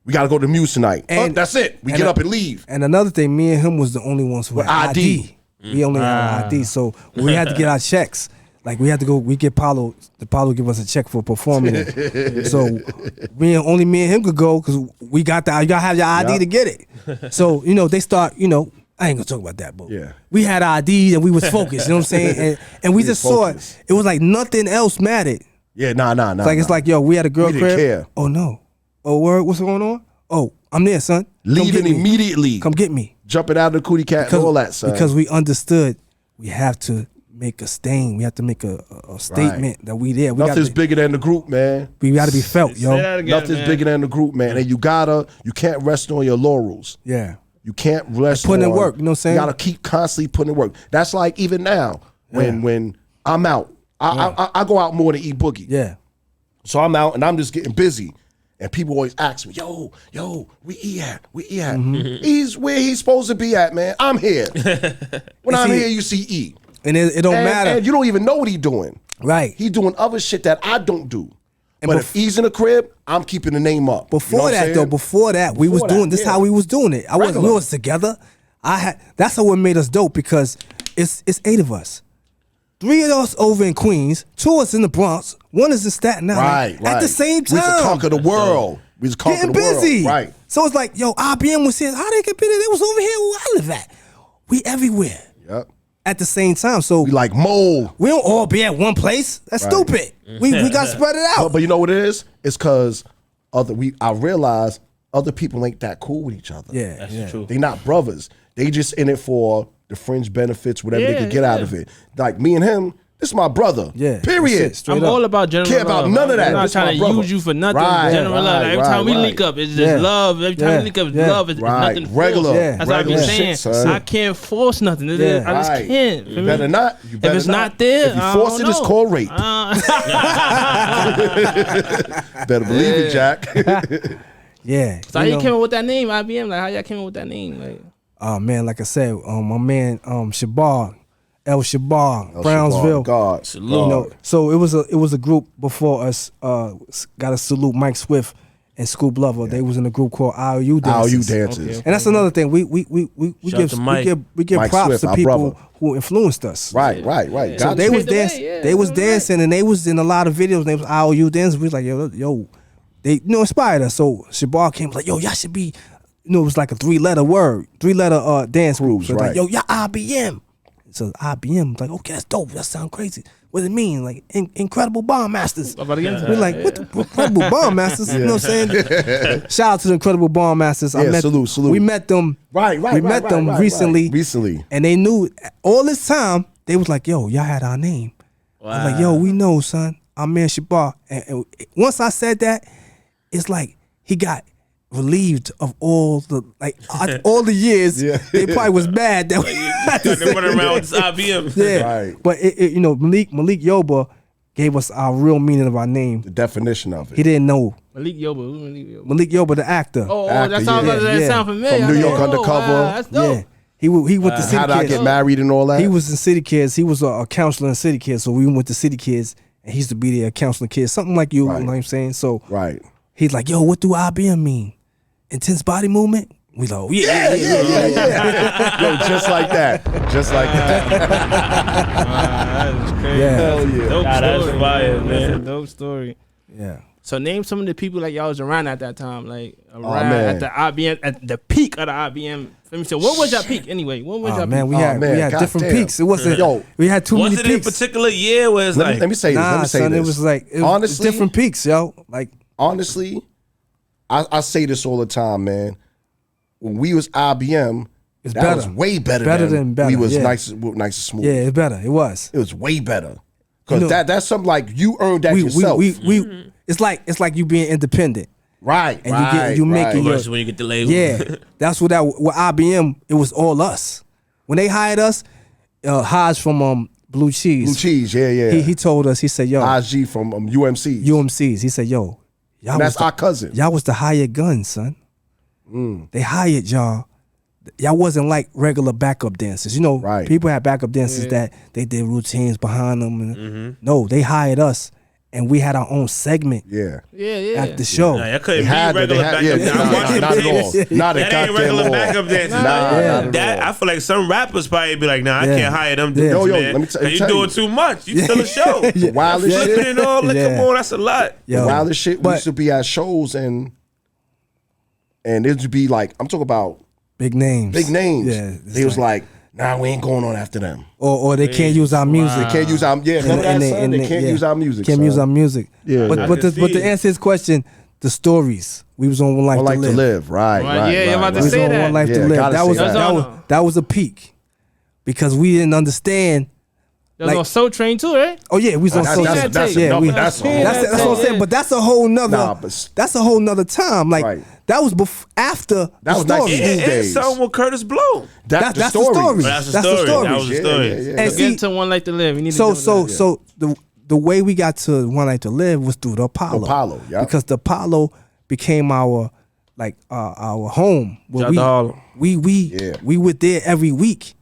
we gotta go to Muse tonight. And- that's it. We and get a- up and leave. And another thing, me and him was the only ones who With had ID. We only had ID, so we had to get our checks. Like we had to go. We get Paulo. The Paulo give us a check for performing it. So only me and him could go because we got that. You gotta have your ID Yep. to get it. So they start. I ain't gonna talk about that, but Yeah. we had IDs and we was focused. You know what I'm saying? And we just saw it. focused. It was like nothing else mattered. Yeah, nah. It's like, yo, we had a girl We didn't crib. care. Oh no. Oh word, what's going on? Oh, I'm there, son. Come leaving get me. immediately. Come get me. Jumping out of the cootie cat and all that, son. Because we understood we have to make a stain. We have to make a statement that we there. Nothing's bigger than the group, man. We got to be felt, Say yo. that again, Nothing's man. bigger than the group, man. And you can't rest on your laurels. Yeah. You can't rest Putting in on- work, you know what I'm saying? You gotta keep constantly putting in work. That's like even now, when I'm out. I go out more than eat boogie. Yeah. So I'm out and I'm just getting busy. And people always ask me, yo, we eat at. Mm-hmm. He's where he's supposed to be at, man. I'm here. When I'm see- here, you see E. And it don't matter. And you don't even know what he's doing. Right. He doing other shit that I don't do. And But if he's in the crib, I'm keeping the name up. You know Before what I'm that, saying? though, before that, we was Before that, doing this. yeah. How we was doing it. We Regular. was together. That's how it made us dope because it's 8 of us. 3 of us over in Queens, 2 of us in the Bronx, 1 is in Staten Island. Right. At the same time. We can conquer the world. We just conquer Getting the world. busy. Right. So it's like, yo, IBM was here. How they get busy? They was over here where I live at. We everywhere Yep. at the same time. So We like mold. we don't all be at one place. That's Right. stupid. We got to spread it out. But you know what it is? It's because I realize other people ain't that cool with each other. Yeah, That's yeah. true. They not brothers. They just in it for the fringe benefits, whatever they Yeah, could get out of it. Like me and him, This is my brother. Yeah. Period. I'm all about general Care about love. none of that. I'm not This my trying to brother. use you for nothing. Right, General love. Like, every time we link up, it's just love. Every time we link up, it's love. It's nothing forced. Regular. Yeah. That's what I've been Regular saying. shit, son. I can't force nothing. I just Right. can't. You better not. You better If it's not there, If you I force don't it, it's know. called rape. Better believe it, Jack. Yeah. So how you came up with that name, IBM? Like how y'all came up with that name? Like Oh man, like I said, my man Shabar, El Shabar, Brownsville. God. You know, so it was a group before us. Gotta salute Mike Swift and Scoop Lover. They was in a group called IOU Dancers. IOU Dancers. And that's another thing. We give Mike props Swift, to our people brother. who influenced us. Right. Yeah. So Got they you. was the way, dancing. yeah, They was that's right. dancing, and they was in a lot of videos. They was IOU dancers. We was like, yo, they inspired us. So Shabar came like, yo, y'all should be. It was like a 3-letter word, 3-letter dance group. So it's right. like, yo, y'all IBM. So IBM, like, okay, that's dope. That sound crazy. What does it mean? Like, incredible bomb masters. I'm about to get into We're that. like, what the incredible bomb masters? You know what I'm saying? Shout out to the incredible bomb masters. Yeah, salute. We met them. We met them recently. Recently. And they knew all this time, they was like, yo, y'all had our name. I was like, yo, we know, son. Our man Shabar. And once I said that, it's like he got relieved of all the all the years. Yeah. They probably was mad that They went around with this IBM. yeah. Right. But Malik Yoba gave us our real meaning of our name. The definition of it. He didn't know. Malik Yoba. Who's Malik Yoba? Malik Yoba, the actor. Oh, Actor, that sounds like that yeah. sound familiar. From New York Oh, Undercover. wow, that's dope. Yeah. He went to City How did I Kids. get married and all that? He was in City Kids. He was a counselor in City Kids. So we went to City Kids, and he used to be there counseling kids, something like you. Right. You know what I'm saying? So Right. he's like, yo, what do IBM mean? Intense body movement? We like, yeah. Yo, just like that. Just like that. That is crazy. Yeah. Hell yeah. Dope Nah, that's story, fire, man. That's a man. dope story. Yeah. So name some of the people like y'all was around at that time, like around man. at the IBM, at the peak of the IBM. Let me say, what was your peak anyway? What was Oh your man, peak? we had man, different goddamn. peaks. It wasn't Yo, we had too Was many it in a peaks. particular year where it's Let me say this. Let Nah, me say son, this. it was Honestly, different peaks, yo. Like honestly, I say this all the time, man. When we was IBM, It's that better. was way better, Better than than better, we was yeah. nice and smooth. yeah, it's better. It was. It was way better. Because You know- that's something like you earned that We yourself. it's like you being independent. right. and you making your- versus when you get the label. Yeah. That's what with IBM, it was all us. When they hired us, Hodge from Blue Cheese. Blue Cheese, yeah. He told us, he said, yo, IG from UMC. UMCs. He said, yo, y'all That's was the, our cousin. y'all was the hired guns, son. They hired y'all. Y'all wasn't like regular backup dancers. You know, Right. people had backup dancers that they did routines behind them. And No, they hired us, and we had our own segment Yeah. Yeah. at the show. Nah, y'all couldn't They had be to, regular backup dancers. I watched them not at all. tapes. Not a That ain't goddamn regular all. backup dancers. Nah, man. not at That all. I feel like some rappers probably be like, nah, I Yeah. can't hire them Yeah. dudes, Yo, man. let me tell you you. doing too much. You still a show. The wildest Flipping shit. and all, like, Yeah. come on, that's a lot. Yo, The wildest shit. We but used to be at shows and it would be like, I'm talking about big names. big names. Yeah, it's They was like, nah, we ain't going on after them. or they can't use our music. They can't use our remember that, son? They can't use our music. Can't son. use our music. Yeah. But I but can to see. answer his question, the stories. We was on One Life, One Life to Live. Right. Yeah, you're about to We was say on that. One Life Yeah, to Live. gotta That say was that. that was a peak because we didn't understand. There was like- on Soul Train too, right? Oh yeah, we was on That's- Soul that's- Train. that's yeah, enough. we, That's all. that's what I'm saying. But that's a whole nother. Nah, but- that's a whole nother time. Like Right. that was after That the was nice. story. Yeah. And days. something with Curtis Blow. That's the story. But that's the That's the story. story. That was the Yeah, story. yeah, yeah. And So see, get to One Life to Live. We need so to do so that. the way we got to One Life to Live was through the Apollo. Apollo, yeah. Because the Apollo became our our home. Where Shout out to Harlem. we were there every week,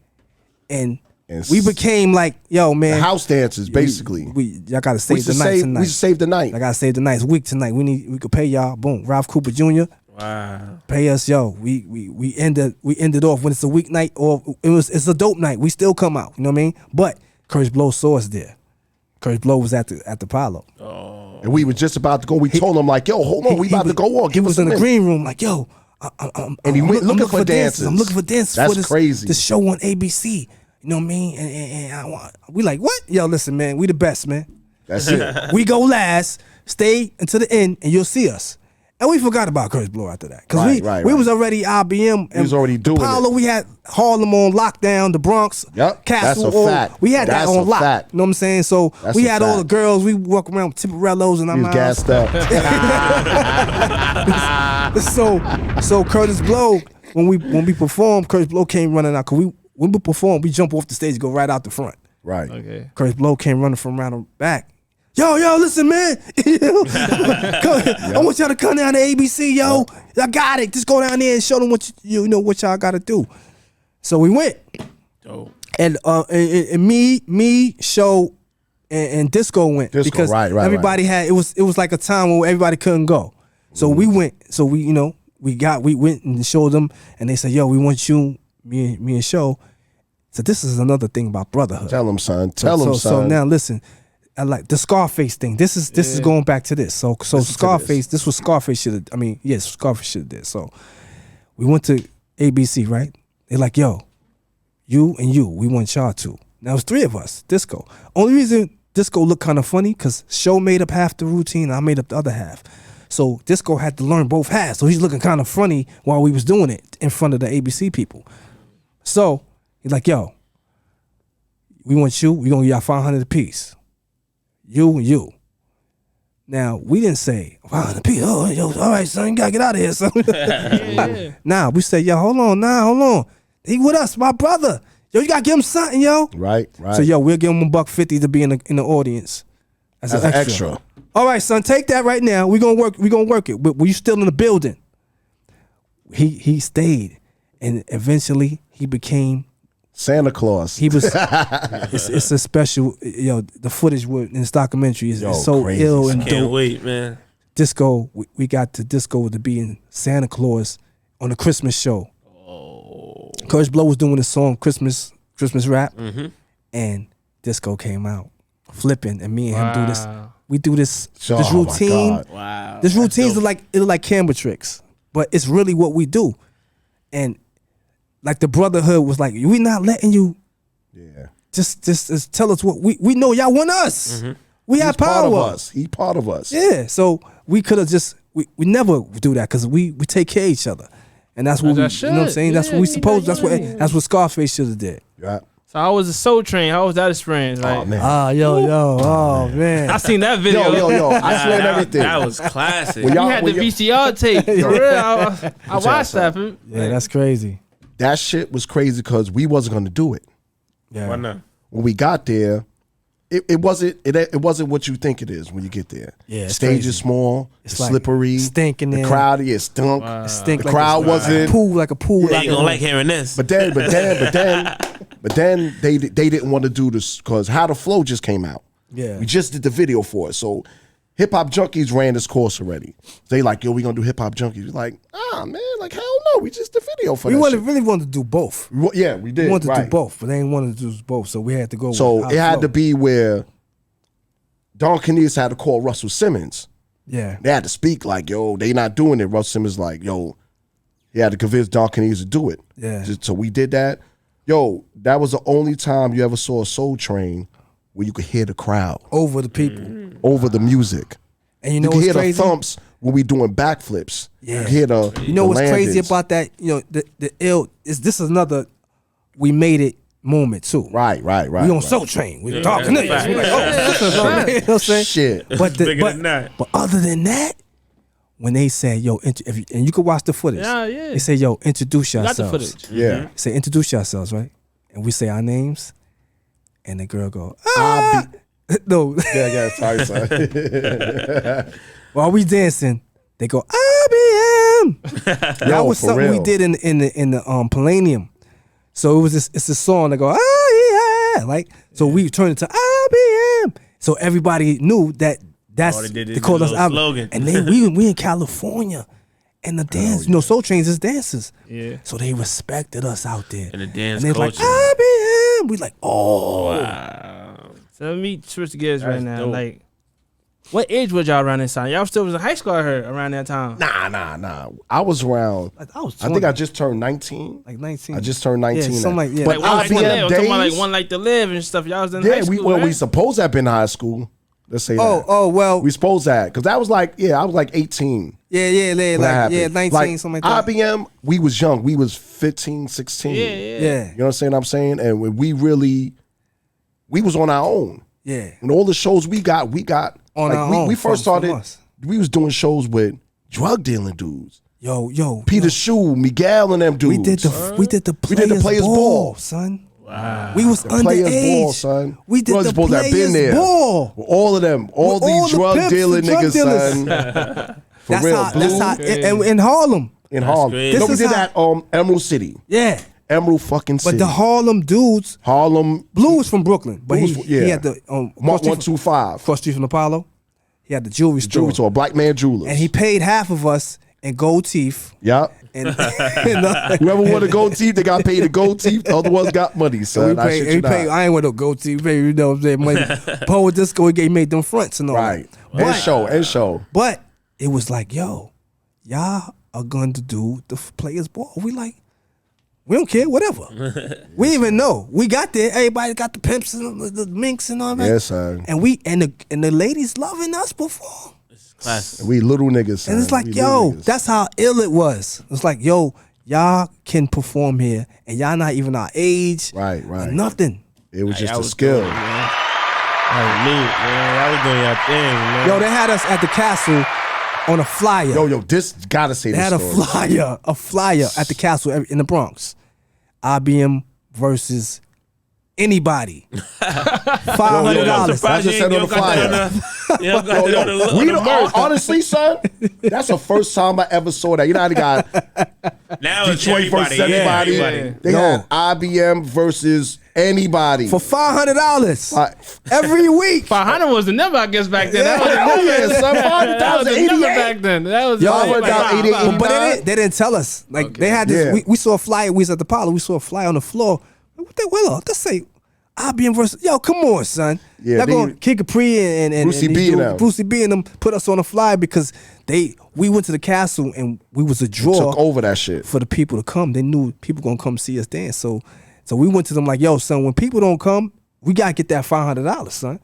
and And we became like, yo, man, The house dances, basically. y'all gotta We save used the to night save. tonight. We used to save the night. I gotta save the night. Week tonight. We could pay y'all. Boom. Ralph Cooper Jr. Wow. Pay us, yo. We ended off when it's a weeknight or it's a dope night. We still come out. You know what I mean? But Curtis Blow saw us there. Curtis Blow was at the Apollo. And we were just about to go. We told him like, yo, hold on, we about to go on. He Give was us in the minute. green room like, yo. And he went I'm looking for dancers. I'm looking for dancers That's for this, crazy. this show on ABC. You know what I mean? And we like, what? Yo, listen, man, we the best, man. That's it. We go last, stay until the end, and you'll see us. And we forgot about Curtis Blow after that. Because Right, we right. was already IBM. We was already doing Apollo, it. we had Harlem on lockdown, the Bronx, Yep, Castle. that's a fact. We had That's that on a lock. fact. You know what I'm saying? So That's we a had all the fact. girls. We walk around with Tipperellos and He I'm was gassed up. So Curtis Blow, when we performed, Curtis Blow came running out. Cause when we perform, we jump off the stage, go right out the front. Right. Okay. Curtis Blow came running from around the back. Yo, listen, man. I want y'all to come down to ABC, yo. I got it. Just go down there and show them what you know what y'all got to do. So we went, and me, Show, and Disco went because right, everybody had it was like a time where everybody couldn't go. So we went. So we went and showed them, and they said, yo, we want you, me and Show. So this is another thing about brotherhood. Tell him, son. Tell him, son. So now listen. I like the Scarface thing. This is going back to this. So Scarface, this was Scarface should have. I mean, yes, Scarface should have did. So we went to ABC, right? They're like, yo, you and you, we want y'all to. Now it was 3 of us. Disco. Only reason Disco looked kind of funny because Show made up half the routine, I made up the other half. So Disco had to learn both halves. So he's looking kind of funny while we was doing it in front of the ABC people. So he's like, yo, we want you. We gonna give y'all 500 apiece. You. Now, we didn't say, wow, the people, oh, yo, all right, son, you gotta get out of here, son. Nah, we said, yo, hold on. He with us, my brother. Yo, you gotta give him something, yo. Right. So, yo, we'll give him $150 to be in the audience. As an extra. All right, son, take that right now. We gonna work it. But were you still in the building? He stayed, and eventually he became Santa Claus. He was. it's a special. The footage in this documentary is so crazy. ill and Can't dope. wait, man. Disco. We got to Disco to be in Santa Claus on the Christmas show. Curtis Blow was doing the song Christmas rap, and Disco came out flipping, and me and him do this. We do this routine. Wow. This routines are like camera tricks, but it's really what we do, and. Like the brotherhood was like, we not letting you. Yeah. Just tell us what we know. Y'all want us. We have power. Part of us. He part of us. Yeah. So we could have just we never do that because we take care of each other, and that's what you know what I'm saying. That's what we supposed. That's what Scarface should have did. Yeah. So I was a Soul Train. How was that experience? Like, Oh man. Oh man. I seen that video. Yo. I swear everything. That was classic. When You y'all- had the when y'all- VCR tape. For real. I watched that. Yeah, that's crazy. That shit was crazy because we wasn't gonna do it. Yeah. Why not? When we got there, it wasn't what you think it is when you get there. Yeah, it's Stage crazy. is small, It's it's like slippery, stinking the there. crowd is stunk. It stink The like crowd wasn't. like a pool. Yeah, you gonna like hearing this. But then they didn't want to do this because How to Flow just came out. Yeah. We just did the video for it. So Hip Hop Junkies ran this course already. They like, yo, we gonna do Hip Hop Junkies. We're like, man, like hell no, we just did video for We that shit. really wanted to do both. Yeah, we did. We wanted to right. do both, but they didn't want to do both, so we had to go. So with How it had Flow. to be where Don Canese had to call Russell Simmons. Yeah. They had to speak like, yo, they not doing it. Russell Simmons like, yo, he had to convince Don Canese to do it. Yeah. So we did that. Yo, that was the only time you ever saw a Soul Train where you could hear the crowd Over the people, over the music. and you You know could what's hear crazy? the thumps when we doing backflips. Yeah. You hear the You know the what's crazy landings. about that? You know, the ill is this is another we made it moment too. Right. We on Soul Train. We talking that's a niggas. fact. We like, you know what I'm saying? Shit. But bigger than that. But other than that, when they said, yo, and you can watch the footage. Yeah. They say, yo, introduce Got yourselves. the footage. Yeah. Say, introduce yourselves, right? And we say our names, and the girl go, no. Yeah, sorry, son. While we dancing, they go, IBM. That was for something we real. did in the Palladium. So it's a song that go, oh yeah, like so we turned it to IBM. So everybody knew that's they did they called us little IBM. slogan. And we in California, and the dance, Soul Trains is dancers. Yeah. So they respected us out there. In the dance and they like culture. IBM. We like, oh. Wow. So let me switch gears right That's now. dope. Like, what age was y'all around this time? Y'all still was in high school, I heard, around that time. Nah. I was around. I was I think 20, I just turned 19. like 19. I just turned 19. Yeah, something like yeah. But Like, one like to live. IBM I'm talking about like days. One Like to Live and stuff. Y'all was in high school, We right? supposed to have been in high school. Let's say Oh, that. oh, well. We supposed that because that was like I was like 18. Yeah, when that happened. 19, something like that. IBM, we was young. We was 15, 16. Yeah. You know what I'm saying? And when we was on our own. Yeah. And all the shows we got On like, our own. We first from started, us. we was doing shows with drug dealing dudes. Yo. Peter Shue, Miguel and them dudes. We did the players ball, son. Wow. We was Players underage. ball, son. We did wasn't the supposed to have been players there. ball. With all of them, all With these all the drug pimps, dealing the drug niggas, dealers. son. For real, That's how Blue in Harlem. in Harlem. crazy. No, we This did is that Emerald City. Yeah. Emerald fucking City. But the Harlem dudes, Harlem Blue was from Brooklyn, but Blue was- he had the Mark 125. cross street from Apollo. He had the jewelry store, Jewelry store, Black Man Jewelers. and he paid half of us in gold teeth. Yep. And Whoever wanted gold teeth, they got paid the gold teeth. The other ones got money, son. I shit you not. I ain't want no gold teeth. We paid, you know what I'm saying? Money. Paul with Disco, he made them fronts and all Right. that. And show. But it was like, yo, y'all are going to do the players ball. We like, we don't care, whatever. We didn't even know. We got there. Everybody got the pimps and the minks and all that. Yes, son. And the ladies loving us perform. Classic. We little niggas, son. And it's like, We yo, little niggas. that's how ill it was. It's like, yo, y'all can perform here, and y'all not even our age. Right. Or nothing. It was just Y'all a was skill. doing it, man. That was neat, man. Y'all was doing your thing, man. Yo, they had us at the castle on a flyer. Yo, this gotta say They this had story. a flyer at the castle in the Bronx. IBM versus anybody. $500. I just said on the flyer. You don't got that on the We don't, merch. honestly, son, that's the first time I ever saw that. You know how they got Now it's Detroit versus everybody. everybody. They had IBM versus anybody. For $500 Like, every week. 500 was the number, I guess, back then. That was the oh number. yeah, son, That was the number 5,088. back then. That was Y'all like, went down 88. But they didn't tell us. Like they had this. Yeah. We saw a flyer. We was at the Apollo. We saw a flyer on the floor. What the well? Let's say IBM versus. Yo, come on, son. Yeah, Y'all they- going Kid Capri and Brucey these B and dudes- them. Brucey B and them put us on the flyer because we went to the castle and we was a draw Took over that shit. for the people to come. They knew people gonna come see us dance. So we went to them like, yo, son, when people don't come, we gotta get that $500, son.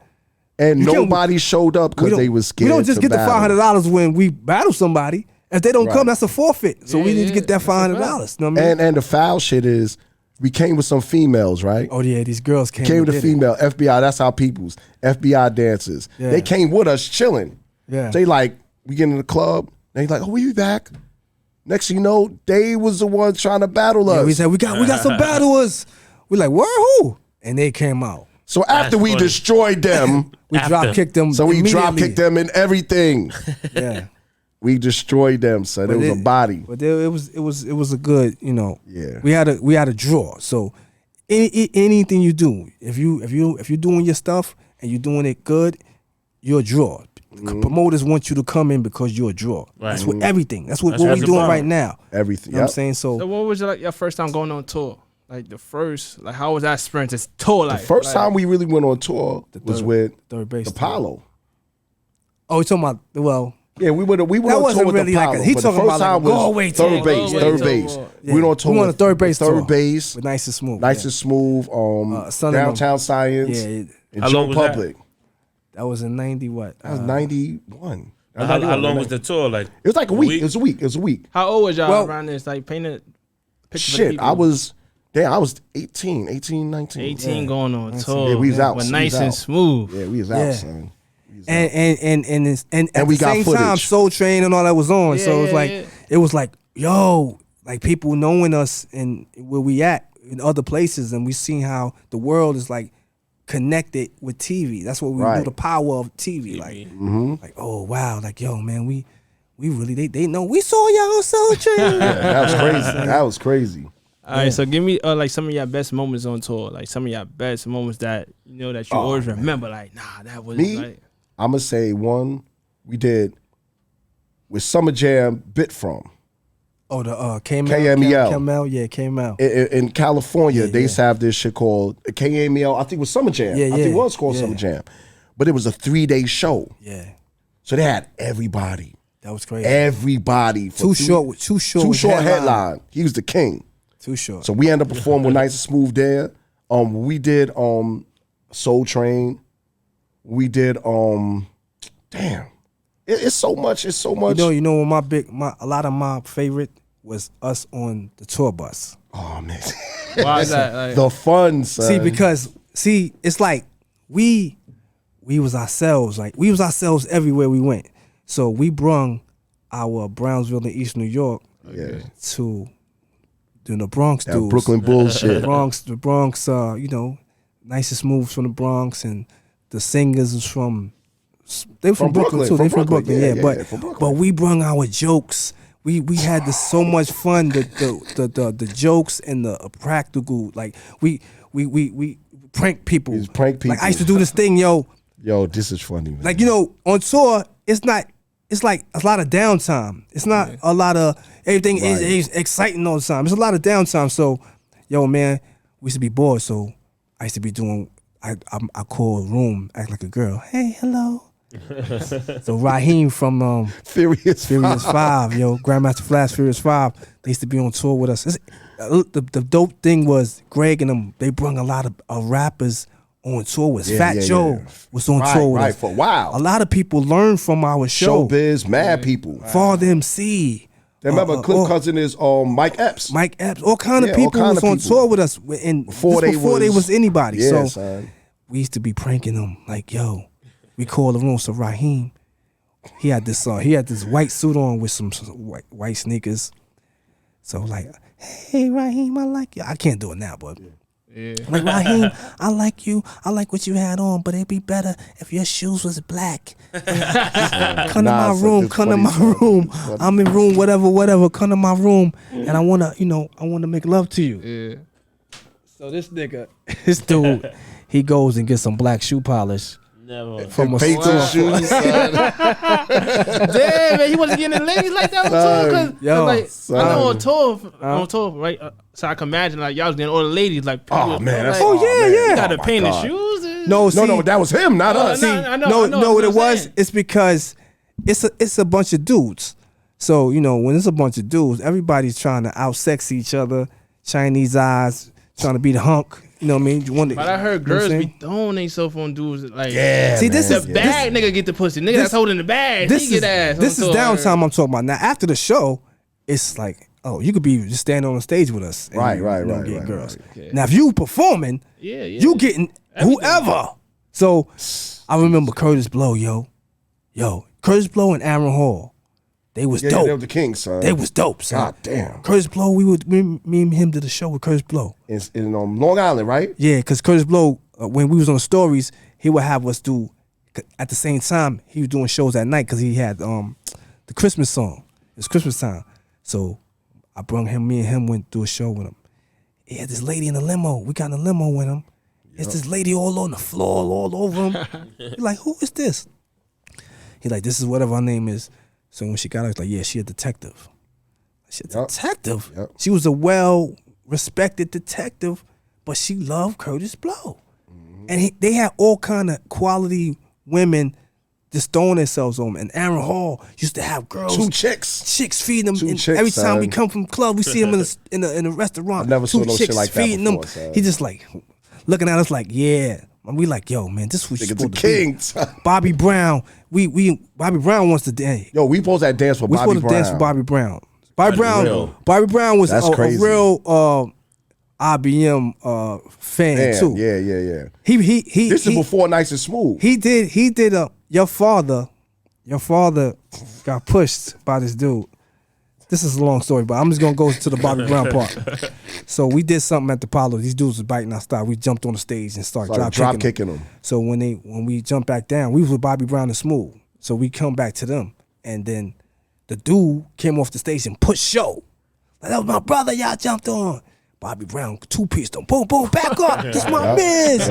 And You can't- nobody showed up We because don't- they was scared. We don't just to get the battle. $500 when we battle somebody. If they don't Right. come, that's a forfeit. So we Yeah, need to get that that's a fact. $500. You know what I mean? And the foul shit is, we came with some females, right? Oh yeah, these girls came. Came and with the did it. female FBI. That's our peoples. FBI dancers. Yeah. They came with us chilling. Yeah. They like, we get in the club. They like, oh, we be back. Next thing you know, they was the ones trying to battle us. Yeah, we said we got some battlers. We like, where who? And they came out. So after we funny. destroyed them, We After. drop kicked them. so we drop immediately. kicked them and everything. Yeah, We destroyed them, son. It was a body. But it was a good, you know. Yeah. We had a draw. So anything you do, if you're doing your stuff and you're doing it good, you're a draw. Mm-hmm. Promoters want you to come in because you're a draw. That's what everything. That's what That's we're what it's doing about. right now. Everything. You know what I'm Yep. saying? So So what was your first time going on tour? Like the first, like how was that experience? It's tour like. First time we really went on tour was with third base. Apollo. Oh, you talking about Yeah, we went That on tour wasn't with really like Apollo. a- he but talking the first about like a time was go-away tour. third base. Go-away Third tour. base. Yeah. We went on tour We went on with a third base third tour. base. with Nice and Smooth. Nice yeah. and Smooth. Son of them. Downtown Science. Yeah, And How Joe long was that? Public. that was in 90 what? That was 91. That was How 91, long right? was the tour? Like It was like a week. It was a week. It was a week. How old was y'all Well- around this? Like painting a picture for the Shit, people. I was 18, 19. 18 Yeah. going on tour. Yeah, we was out. But We nice was and out. smooth. Yeah, we was Yeah. out, son. We was out. And at we the got same time, footage. Soul Train and all that was on. Yeah, so it was yeah, like yeah. it was like, yo, like people knowing us and where we at in other places, and we seen how the world is like connected with TV. That's what we Right. knew the power of TV. Like oh wow, like yo man, we really they know we saw y'all on Soul Train. Yeah, that was crazy. That was crazy. All right, so give me like some of your best moments on tour, like some of your best moments that you know that you always remember. Like, nah, that was Me? like, I'm going to say one we did with Summer Jam Bit From. Oh, the KML. KMEL. Yeah, KML. In California, Yeah, they yeah. used to have this shit called KMEL. I think it was Summer Jam. Yeah, I think yeah, it was called yeah. Summer Jam. But it was a 3-day show. Yeah, So they had everybody. that was crazy. Everybody. for Too three- short. Too short headline. He was the king. Too short. So we ended up performing with Nice and Smooth there. We did Soul Train. We did damn. It's so much. It's so much. You know, a lot of my favorite was us on the tour bus. Oh man. Why is that? Like, The fun, son. It's like we was ourselves. Like we was ourselves everywhere we went. So we brung our Brownsville and East New York to the Bronx that dudes. Brooklyn bullshit. The Bronx, you know, nicest moves from the Bronx, and the singers was from Brooklyn too. They from Brooklyn, but we brung our jokes. We had so much fun. The jokes and the practical, like we prank people. Like I used to do this thing, yo. Yo, this is funny, man. Like, you know, on tour, it's like a lot of downtime. It's not a lot of everything is exciting all the time. It's a lot of downtime. So, yo, man, we used to be bored. So I used to be doing. I call a room, act like a girl. Hey, hello. So Raheem from Furious 5, yo, Grandmaster Flash, Furious 5. They used to be on tour with us. The dope thing was Greg and them. They brung a lot of rappers on tour with us. Fat Joe was on tour with us. For a while. A lot of people learned from our show. Showbiz, mad people. Father MC. Remember, Cliff Cousin is Mike Epps. All kind of people was on tour with us before they was anybody. Yeah, so son. we used to be pranking them like, yo, we called the room. So Raheem, he had this white suit on with some white sneakers. So like, hey Raheem, I like you. I can't do it now, but like, Raheem, I like you. I like what you had on, but it'd be better if your shoes was black. Come to my room. Come to my room. I'm in room whatever. Come to my room, and I wanna make love to you. yeah. So this dude, he goes and gets some black shoe polish. Never. From a Paint store. his shoes, son. Damn, man, he wasn't getting the ladies like that on tour. Cause I know on tour, right? So I can imagine like y'all was getting all the ladies like. Oh man, that's like, yeah. You got to my paint the God. shoes. And... No, that was him, not us. See, I know what it was. saying. It's because it's a bunch of dudes. So you know when it's a bunch of dudes, everybody's trying to outsex each other. Chinese eyes, trying to be the hunk. You know what I mean? But I heard girls be throwing themselves on dudes like. Yeah, see, man. this is the bag nigga get the pussy. Nigga that's holding the bag. He get ass. This is downtime I'm talking about. Now after the show, it's like, oh, you could be just standing on the stage with us. And Right. Get girls. Now if you performing, you getting whoever. So I remember Curtis Blow, yo, Curtis Blow and Aaron Hall. They was dope. They were the king, son. They was dope, son. God damn. Curtis Blow, me and him did a show with Curtis Blow. In Long Island, right? Yeah, because Curtis Blow, when we was on the stories, he would have us do, at the same time, he was doing shows at night because he had the Christmas song. It's Christmas time. So I brung him, me and him went through a show with him. He had this lady in the limo. We got in the limo with him. It's this lady all on the floor, all over him. He's like, who is this? He's like, this is whatever her name is. So when she got out, I was like, yeah, she a detective. She a detective? Yep. She was a well-respected detective, but she loved Curtis Blow. Mm-hmm. And they had all kind of quality women just throwing themselves on him. And Aaron Hall used to have girls. Two chicks feeding them. Every time we come from club, we see him in a restaurant. I never saw no shit like that feeding before, them. He just like looking at us like, yeah. And we like, yo, man, this was supposed to be. Bobby Brown. Bobby Brown wants to dance. Yo, we supposed to dance for Bobby Brown. We supposed to dance for Bobby Brown. Bobby Brown was a real IBM fan too. Yeah. He this is before Nice and Smooth. He did your father got pushed by this dude. This is a long story, but I'm just gonna go to the Bobby Brown part. So we did something at the Apollo. These dudes was biting our style. We jumped on the stage and started drop kicking them. So when we jumped back down, we was with Bobby Brown and Smooth. So we come back to them, and then the dude came off the stage and pushed Show. Like, that was my brother. Y'all jumped on. Bobby Brown two-pieced him. Boom, boom, back up. This my biz.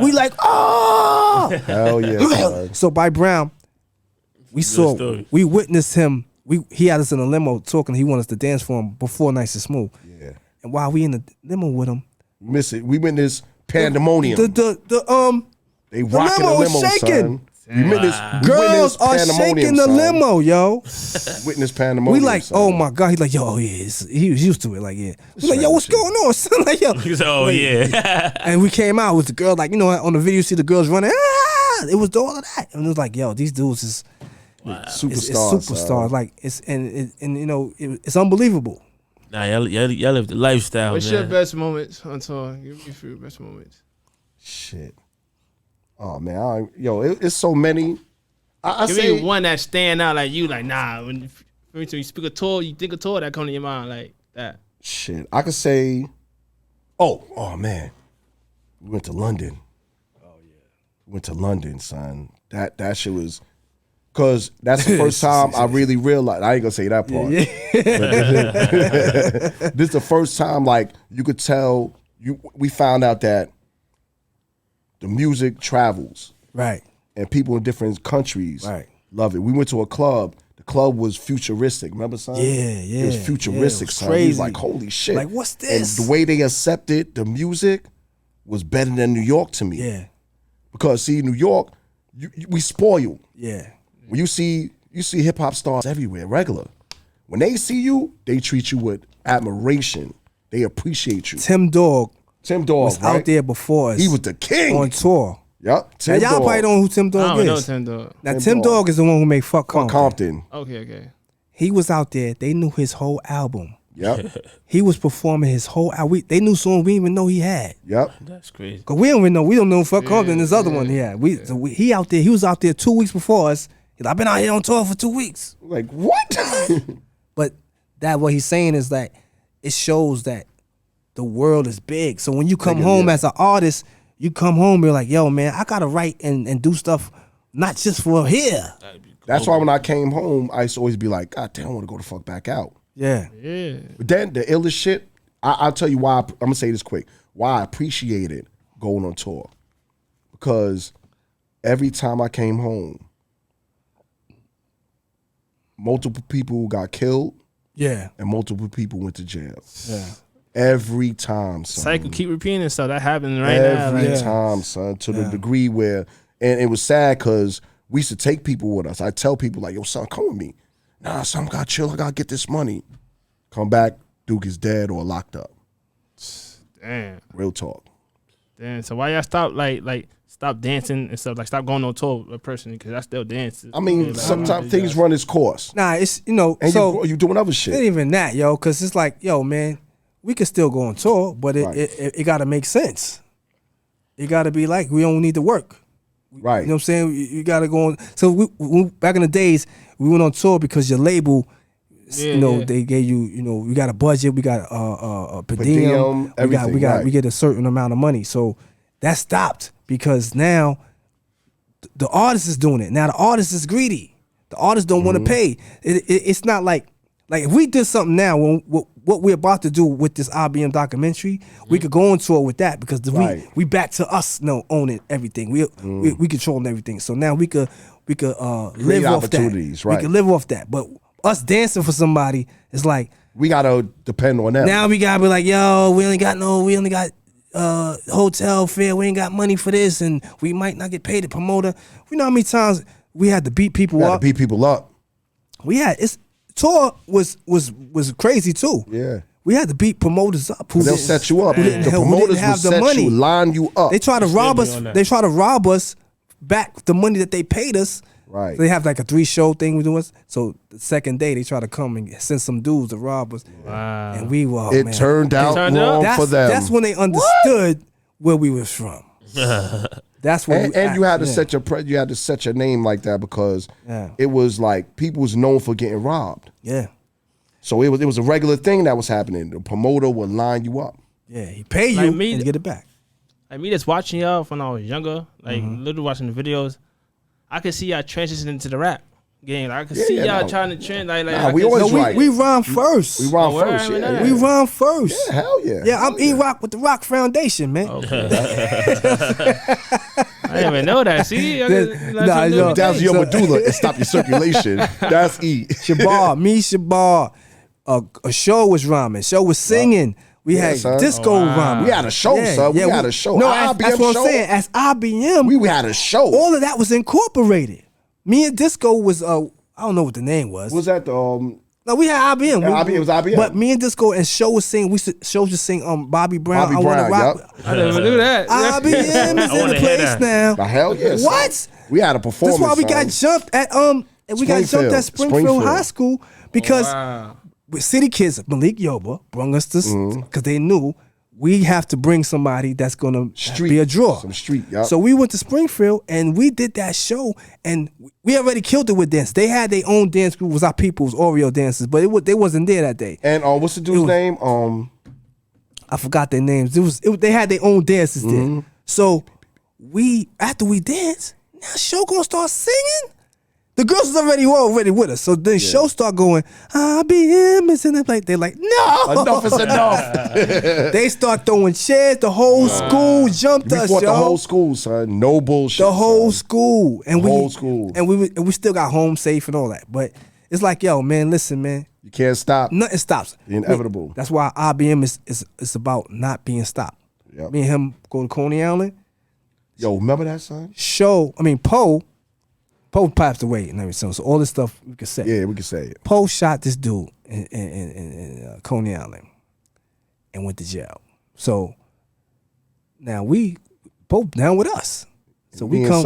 We like, oh. Hell yeah. So Bobby Brown, we witnessed him. He had us in a limo talking. He wanted us to dance for him before Nice and Smooth. Yeah. And while we in the limo with him, we witnessed pandemonium. They rocking the limo, shaking. Son. Girls are shaking the limo, yo. Witness pandemonium. We like, son. oh my God. He's like, yo, yeah. He was used to it. Like, yeah. We like, yo, what's going on? Son, like, yo. He was, oh, yeah. And we came out with the girl, like, you know, on the video, you see the girls running. Ah! It was all of that. And it was like, yo, these dudes is Superstars. it's superstars. Like and you know, it's unbelievable. Nah, y'all live the lifestyle. What's man. your best moments on tour? Give me a few best moments. Shit. Oh man, it's so many. I Give say me one that stand out like you, like nah. When you speak a tour, you think a tour that come to your mind like that. shit. I could say, oh man, we went to London. Oh yeah, went to London, son. That shit was. Cause that's the first time I really realized. I ain't gonna say that part. This is the first time, like you could tell. We found out that the music travels, Right. and people in different countries Right. love it. We went to a club. The club was futuristic. Remember, son? Yeah. It was futuristic, it was son. We was crazy. like, holy shit! Like, what's this? And the way they accepted the music was better than New York to me. Yeah. Because see, New York, we spoil. Yeah. When you see hip hop stars everywhere, regular. When they see you, they treat you with admiration. They appreciate you. Tim Dog was was out there before us. He was the king on tour. Yep. Now, Tim y'all Dog. probably don't know who Tim I Dog don't know is. Tim Dog. Now, Tim Tim Dog. Dog is the one who made Fuck Compton. Compton. Okay. He was out there. They knew his whole album. Yep. He was performing his whole album. They knew songs we didn't even know he had. Yep. That's crazy. Cause we don't even know. We don't know Fuck Compton. This other one he had. He out there. He was out there 2 weeks before us. He's like, I've been out here on tour for 2 weeks. Like what? But that what he's saying is that it shows that the world is big. So when you come home as an artist, you come home, you're like, yo, man, I gotta write and do stuff not just for here. That's why when I came home, I used to always be like, God damn, I want to go the fuck back out. Yeah. Yeah. But then the illest shit, I'll tell you why. I'm gonna say this quick. Why I appreciated going on tour, because every time I came home, multiple people got killed Yeah. and multiple people went to jail. Yeah. Every time, son. Cycle keep repeating itself. That happening right now. Every Like, time, son. To the degree where, and it was sad because we used to take people with us. I tell people like, yo, son, come with me. Nah, son, I gotta chill. I gotta get this money. Come back, Duke is dead or locked up. damn. Real talk. Damn. So why y'all stop stop dancing and stuff? Like stop going on tour with personally because I still dance. I mean, Like, sometimes things run its course. Nah, it's And you doing other shit. it ain't even that, yo, because it's like, yo, man, we could still go on tour, but Right. it got to make sense. It got to be like, we don't need to work. Right. You know what I'm saying? You got to go on. So we back in the days, we went on tour because your label, they gave you, we got a budget, we got per diem, everything, we get a certain amount of money. So that stopped because now the artist is doing it. Now the artist is greedy. The artist don't want to pay. It's not like if we did something now, what we're about to do with this IBM documentary, we could go on tour with that because we back to us owning everything. We controlling everything. So now we could live off that. opportunities, right. We could live off that. But us dancing for somebody, it's like We gotta depend on them. now we gotta be like, yo, we only got hotel fare, we ain't got money for this, and we might not get paid. The promoter, you know how many times we had to beat people We gotta up. beat people up. Tour was crazy too. Yeah. We had to beat promoters up. They'll set you up. who The didn't promoters will have the set money. you, line you up. They try to rob us. on that. They try to rob us back the money that they paid us. Right. So they have like a 3-show thing we doing. So the second day they try to come and send some dudes to rob us. Wow. And we were. It man. turned out turned wrong out? for them. That's when they understood where we was from. That's what. and you had to set your name like that because it was like people was known for getting robbed. Yeah. So it was a regular thing that was happening. The promoter would line you up. Yeah. He pay you Like me, and get it back. Like me just watching y'all when I was younger, like literally watching the videos, I could see y'all transitioning into the rap game. Like, I could see y'all trying to trend. We always right. We rhyme first. We rhyme word, first. I mean, Yeah, that. We yeah. rhyme first. Yeah, hell yeah. Yeah, I'm E-Rock with the Rock Foundation, man. Okay. I didn't even know that. See, That's your medulla and stop your circulation. That's E. Shabar. A show was rhyming. Show was singing. We had son. disco rhyming. We had a show, son. We had a show. No, IBM that's what show. I'm saying. As IBM, We had a show. all of that was incorporated. Me and Disco was I don't know what the name was. Was that the No, we had IBM. Yeah, it was IBM. But me and Disco and Show was singing. Show just sing Bobby Brown. Bobby I Wanna Brown, Rock. I didn't even do that. IBM is in wanna the hear place that. now. the hell yes? What? We had a performance. That's why we got jumped at Springfield High School because with City Kids, Malik Yoba brung us this because they knew we have to bring somebody that's gonna be a draw. Some street, yep. So we went to Springfield and we did that show, and we already killed it with dance. They had their own dance group, was our people's Oreo dancers, but they wasn't there that day. And what's the dude's name? I forgot their names. They had their own dances there. So after we danced, now Show gonna start singing. The girls was already with us. So then Show start going, IBM is in it. They're like, no. Enough is enough. They start throwing chairs. The whole school jumped us, fought yo. the whole school, son. No bullshit. The whole son. school. And whole school. And we still got home safe and all that. But it's like, yo, man, listen, man. You can't stop. Nothing stops. The inevitable. That's why IBM is about not being stopped. Yep. Me and him going to Coney Island. Yo, remember that, son? Poe passed away and everything. So all this stuff we could say. Yeah, we could say it. Poe shot this dude in Coney Island and went to jail. So now Poe down with us. So we come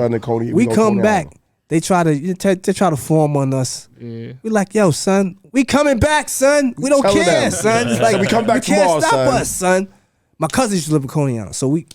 back. Island. They try to form on us. Yeah. We like, yo, son, we coming back, son. We don't care, son. It's like we come back tomorrow, can't stop son. us, son. My cousin used to live in Coney Island, so we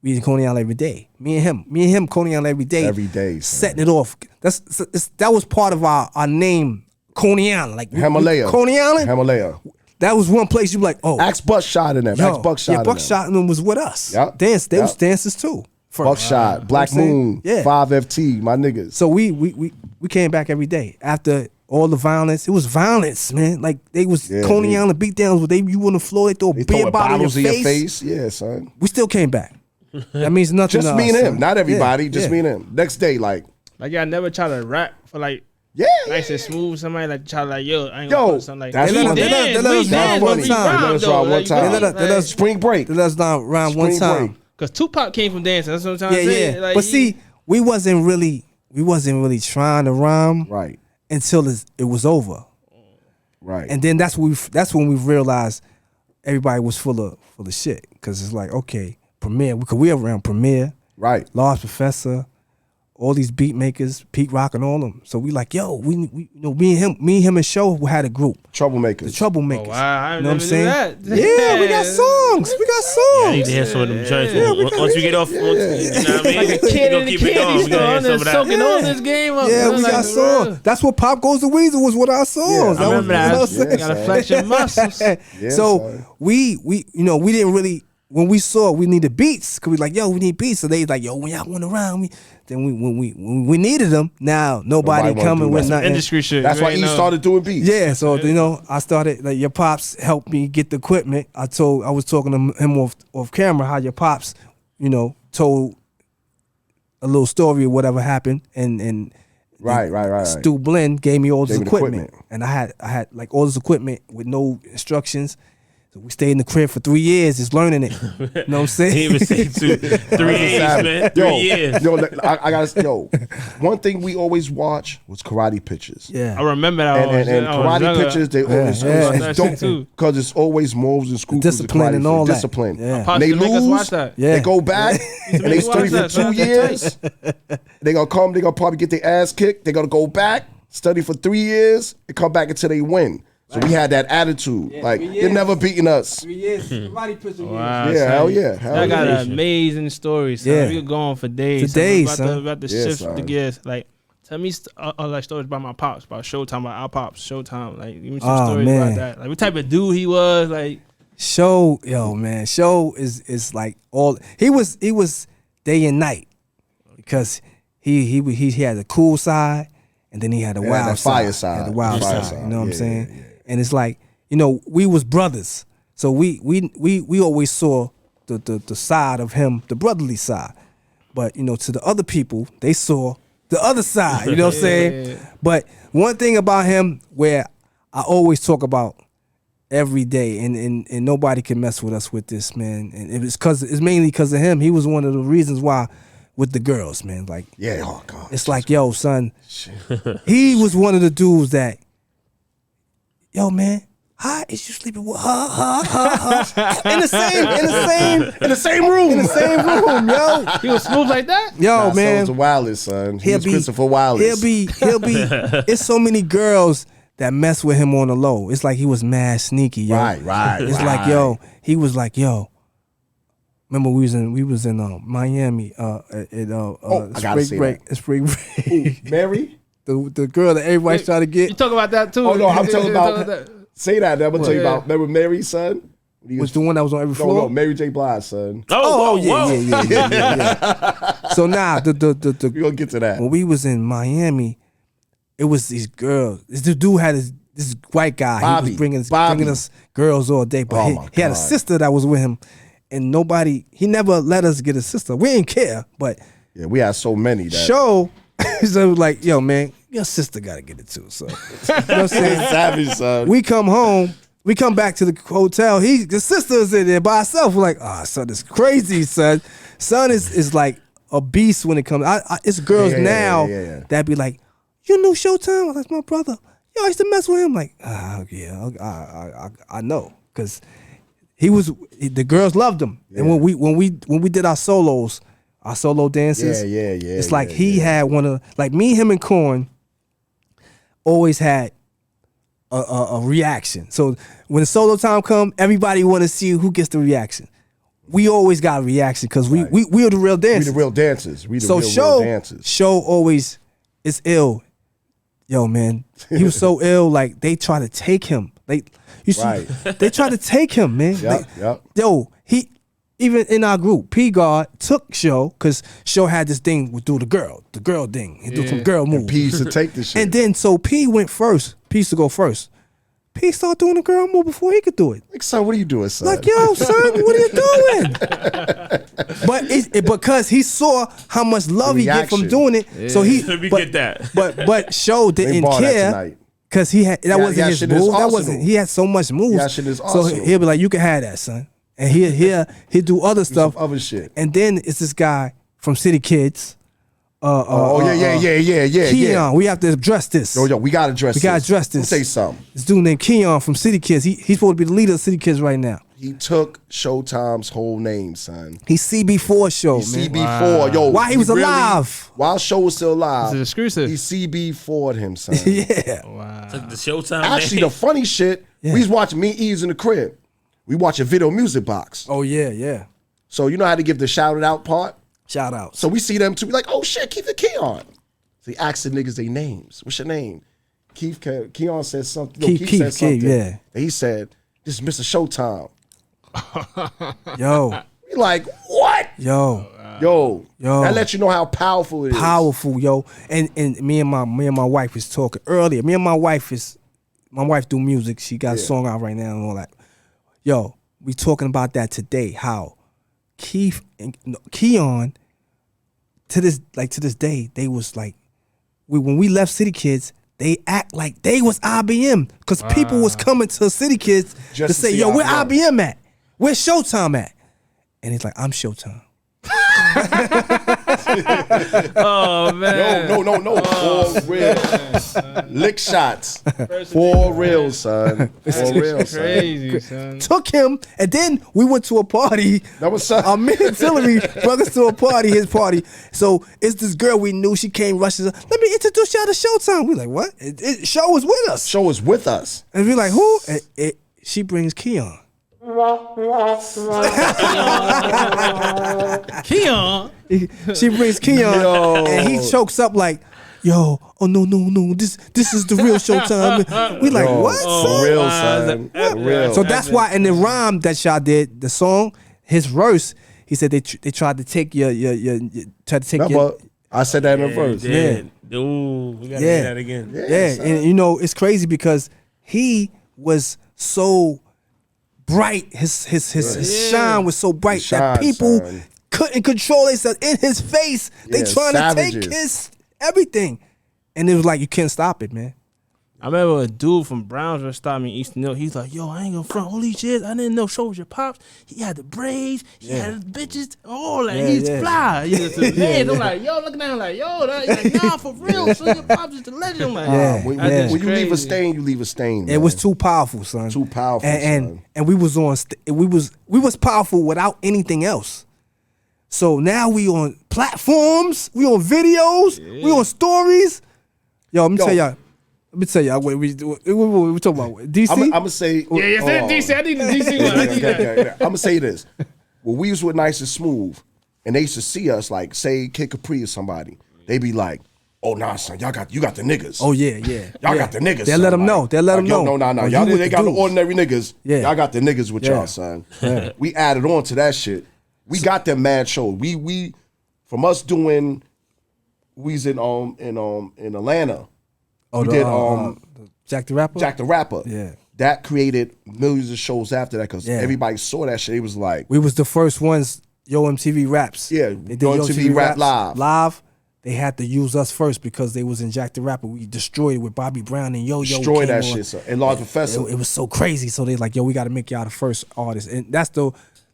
in Coney Island every day. Me and him, Coney Island every day. Every day, son. Setting it off. That was part of our name, Coney Island. Like Himalaya. Coney Island. Himalaya. That was one place you be like, oh. Axe Buckshot in them. Axe Buckshot. Yeah, Buckshot in them was with us. Yep. They was dancers too. Buckshot, Black Moon, 5FT, my niggas. So we came back every day after all the violence. It was violence, man. Like they was Coney Island beatdowns where you on the floor, they throw a beer bottle in your face. Yeah, son. We still came back. That means nothing. Just to me us, and him, son. not everybody. Just me and him. Next day, like y'all never try to rap for like. Yeah, nice and smooth. Somebody like try to like I ain't yo, gonna put something like that's that. They let us rhyme one time. Let us rhyme one time. Let us spring break. Let us rhyme one time. Cause Tupac came from dancing. That's what I'm trying to say. Yeah. Like, But see, we wasn't really trying to rhyme right until it was over. Right. And then that's when we realized everybody was full of shit. Cause it's like, okay, Premier, because we around Premier, right, Large Professor, all these beat makers, Pete Rock and all of them. So we like, yo, we me and him and Show had a group. Troublemakers. The Troublemakers. Oh, wow, I you know what I'm saying? That. Yeah, we got songs. We got songs. Yeah, I need to hear some of them joints. Once we get off, you know what I mean? Like a kid in the keep it going. candy We gotta hear store, some of that. soaking all this game up. Yeah, man. we Like, got songs. That's what Pop Goes the Weasel was with our songs. I remember that. You know what I'm saying? Gotta flex your muscles. So we we didn't really, when we saw we needed beats, cause we like, yo, we need beats. So they like, yo, when y'all went around, then when we needed them, now nobody coming with nothing. Industry shit. That's why he started doing beats. Yeah, so I started, like, your pops helped me get the equipment. I was talking to him off camera how your pops, told a little story of whatever happened, and right. Stu Blinn gave me all this equipment, and I had like all this equipment with no instructions. So we stayed in the crib for 3 years, just learning it. You know what I'm saying? He even said 3 years, man. 3 years. I gotta. One thing we always watch was karate pictures. Yeah, I remember that. And karate pictures, they always it's dope because it's always moves and school discipline and all that. Discipline. Yeah. And they lose. Yeah. They go back and they study for 2 years. They gonna come. They gonna probably get their ass kicked. They gonna go back, study for 3 years, and come back until they win. So we had that attitude, like you're never beating us. 3 years, karate picture. Wow, yeah, hell yeah, I got an amazing story. Son. Yeah, we could go on for days. For days, about the shift son. the gears. Like, tell me like stories about my pops, about Showtime, about our pops, Showtime. Like, give me some stories about that. Like, what type of dude he was. Like, Show is like all he was day and night because he had a cool side. And then he had a wild fire side. side. Had a wild Fire side. side. You know what I'm saying? Yeah. And it's like, we was brothers. So we always saw the side of him, the brotherly side. But, to the other people, they saw the other side. You know what I'm saying? Yeah. But one thing about him where I always talk about every day, and nobody can mess with us with this, man. And it's mainly because of him. He was one of the reasons why with the girls, man. Like, yeah, oh God. It's like, yo, son, he was one of the dudes that, yo, man, Hi, is you sleeping with her? In the same room, yo. He was smooth like that. Yo, Nah, man. Son's Wallace, son. He's Christopher Wallace. He'll be. It's so many girls that mess with him on the low. It's like he was mad sneaky, yo. Right. It's like, yo, he was like, yo. Remember we was in Miami I gotta say that. spring break. Mary? The girl that everybody's trying to You get talk about that too. Oh no, I'm talking You about. that. Say that. I'm gonna tell you Yeah. about. Remember Mary's son? was the one that was on every floor. No, Mary J. Blige, son. Oh, Yeah. So now We gonna get to that. when we was in Miami, it was these girls. This dude had this white guy. Bobby. He was bringing Bobby. us girls all day, but Oh, he my had a God. sister that was with him, and he never let us get a sister. We didn't care, but Yeah, we had so many that. Show, so like, yo, man, your sister gotta get it too. So you know what I'm saying? Savage, son. We come home. We come back to the hotel. The sister is in there by herself. We're like, son, it's crazy, son. Son is like a beast when it comes. It's girls now that be like, you knew Showtime? That's my brother. Yo, I used to mess with him. Like, I know, because the girls loved him. And when we did our solo dances, it's like he had one of, like me, him, and Korn always had a reaction. So when the solo time come, everybody want to see who gets the reaction. We always got a reaction because we are the real dancers. We the real dancers. We the So real dancers. Show always is ill. Yo, man, he was so ill. Like they try to take him. They try to take him, man. Yep. Yo, he even in our group, P God took Show because Show had this thing would do the girl thing. He do some girl moves. P used to take the shit. And then so P went first. P used to go first. P started doing the girl move before he could do it. Like, son, what are you doing, son? Like, yo, son, what are you doing? But because he saw how much love he get from doing it, so he get that. But Show didn't bought that care tonight. because he had wasn't his shit in his move. That arsenal. wasn't. He had so much moves. Yeah, shit in his so arsenal. he'll be like, you can have that, son, and he'll do other stuff, Some other shit. and then it's this guy from City Kids. Yeah. Keon, we have to address this. Yo, we gotta address this. We gotta address this. Let me say something. This dude named Keon from City Kids. He's supposed to be the leader of City Kids right now. He took Showtime's whole name, son. He's CB4 Show, man. CB4, yo. While he was alive. While Show was still alive. It's an exclusive. He CB4'd him, son. Yeah. Took the Showtime. Actually, the funny shit, we was watching Me E's in the crib. We watching Video Music Box. Oh yeah. So you know how to give the shouted out part? Shout out. So we see them too. We like, oh shit, Keith and Keon. So he asked the niggas their names. What's your name? Keon said something. Keith said something. Yeah. And he said, this is Mr. Showtime. Yo. We like, what? Yo. That lets you know how powerful it is. Powerful, yo. And me and my wife was talking earlier. My wife do music. She got a song out right now and all that. Yo, we talking about that today. How Keith and Keon to this day, they was like, when we left City Kids, they act like they was IBM because people was coming to City Kids Just to say, see yo, where IBM. IBM at? Where's Showtime at? And he's like, I'm Showtime. Oh man. No. For real. Lick shots. For real, son. For real, son. Crazy, son. Took him, and then we went to a party. That was son. Me and Tillery brought us to a party, his party. So it's this girl we knew. She came rushing. Let me introduce y'all to Showtime. We like, what? Show was with us. Show is with us. And we like, who? And she brings Keon. Keon. She brings Keon, and he chokes up like, yo, oh no, this is the real Showtime. We like, what? For son? real, son. For real. So that's why in the rhyme that y'all did, the song, his verse, he said they tried to take your Remember, I said that in the verse. Yeah. Ooh, we gotta hear that again. Yeah, and you know it's crazy because he was so bright. His shine was so bright that people couldn't control themselves in his face. They trying to take his everything, and it was like you can't stop it, man. I remember a dude from Brownsville stopped me in Eastern Hill. He's like, yo, I ain't gonna front all these shit. I didn't know Show was your pops. He had the braids. He had his bitches. All that. He's fly. He's a man. I'm like, yo, looking at him like, yo. He's like, nah, for real. So your pops is the legend. I'm like, when you leave a stain, you leave a stain. Man. It was too powerful, son. Too powerful, and we was on. We was powerful without anything else. So now we on platforms. We on videos. We on stories. Yo, let me tell y'all what we talking about. DC? I'm going to say... DC. I need the DC one. I need that. I'm going to say this. When we was with Nice and Smooth, and they used to see us, like, say, Kid Capri or somebody, they be like, oh, nah, son, you got the niggas. Oh, yeah. Y'all got the niggas, They'll son. let them know. They'll let them know. No. Y'all they got the ordinary niggas. Yeah. Y'all got the niggas with y'all, son. Yeah. We added on to that shit. We got them mad shows. We from us doing, we was in Atlanta. Oh, we did Jack the Rapper? Jack the Rapper. Yeah. That created millions of shows after that because everybody saw that shit. It was like... We was the first ones, Yo MTV Raps. Yeah, they did Yo MTV Rap Live. Live, they had to use us first because they was in Jack the Rapper. We destroyed it with Bobby Brown and Yo-Yo. Destroyed that shit, son. And Large Professor. It was so crazy. So they like, yo, we got to make y'all the first artist. And that's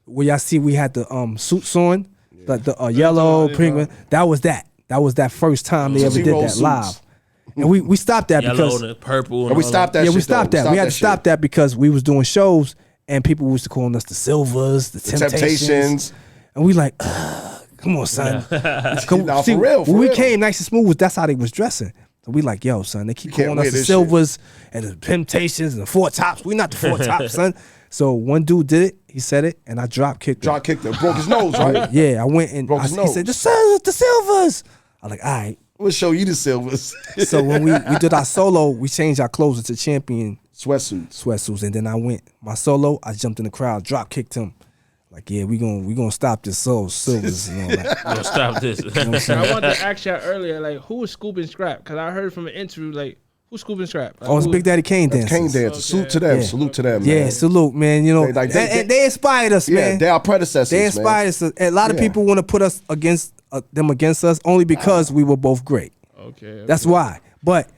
where y'all see we had the suits on, like the yellow, pink. That was that first time they ever did that suits. Live. And we stopped that Yellow because and purple. And we stopped that. Yeah, shit, we stopped that. We had to stop that because we was doing shows and people used to calling us the Silvers, the Temptations, and we like, come on, son. Nah, see, for real. When we came, Nice and Smooth, that's how they was dressing. So we like, yo, son, they keep calling us the Silvers and the Temptations and the Four Tops. We not the Four Tops, son. So one dude did it. He said it, and I drop kicked him. Broke his nose, right? Yeah, I went and broke his nose. He said, the Silvers. I was like, all right. We'll show you the Silvers. So when we did our solo, we changed our clothes to Champion sweatsuits. And then I went my solo. I jumped in the crowd, drop kicked him. Like, yeah, we gonna stop this Silvers. You know, like, we'll stop this. I wanted to ask y'all earlier, like, who was Scoop and Scrap? Because I heard from an interview, like, who's Scoop and Scrap? Like, it's Big Daddy Kane dancers. Kane dancers. Okay. Salute to them. Yeah. Salute to them, man. Yeah, salute, man. You know, they inspired us, man. Yeah, they are predecessors. They inspired us. A lot of people want to put us against us only because we were both great. Okay. That's why. But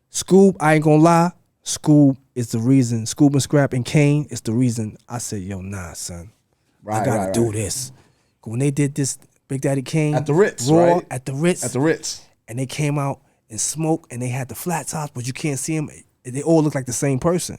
Scoob, I ain't gonna lie, Scoob is the reason. Scoob and Scrap and Kane is the reason I said, yo, nah, son. I gotta do this. When they did this, Big Daddy Kane at the Ritz, Raw, right? At the Ritz, and they came out and smoked, and they had the flat tops, but you can't see them. They all look like the same person.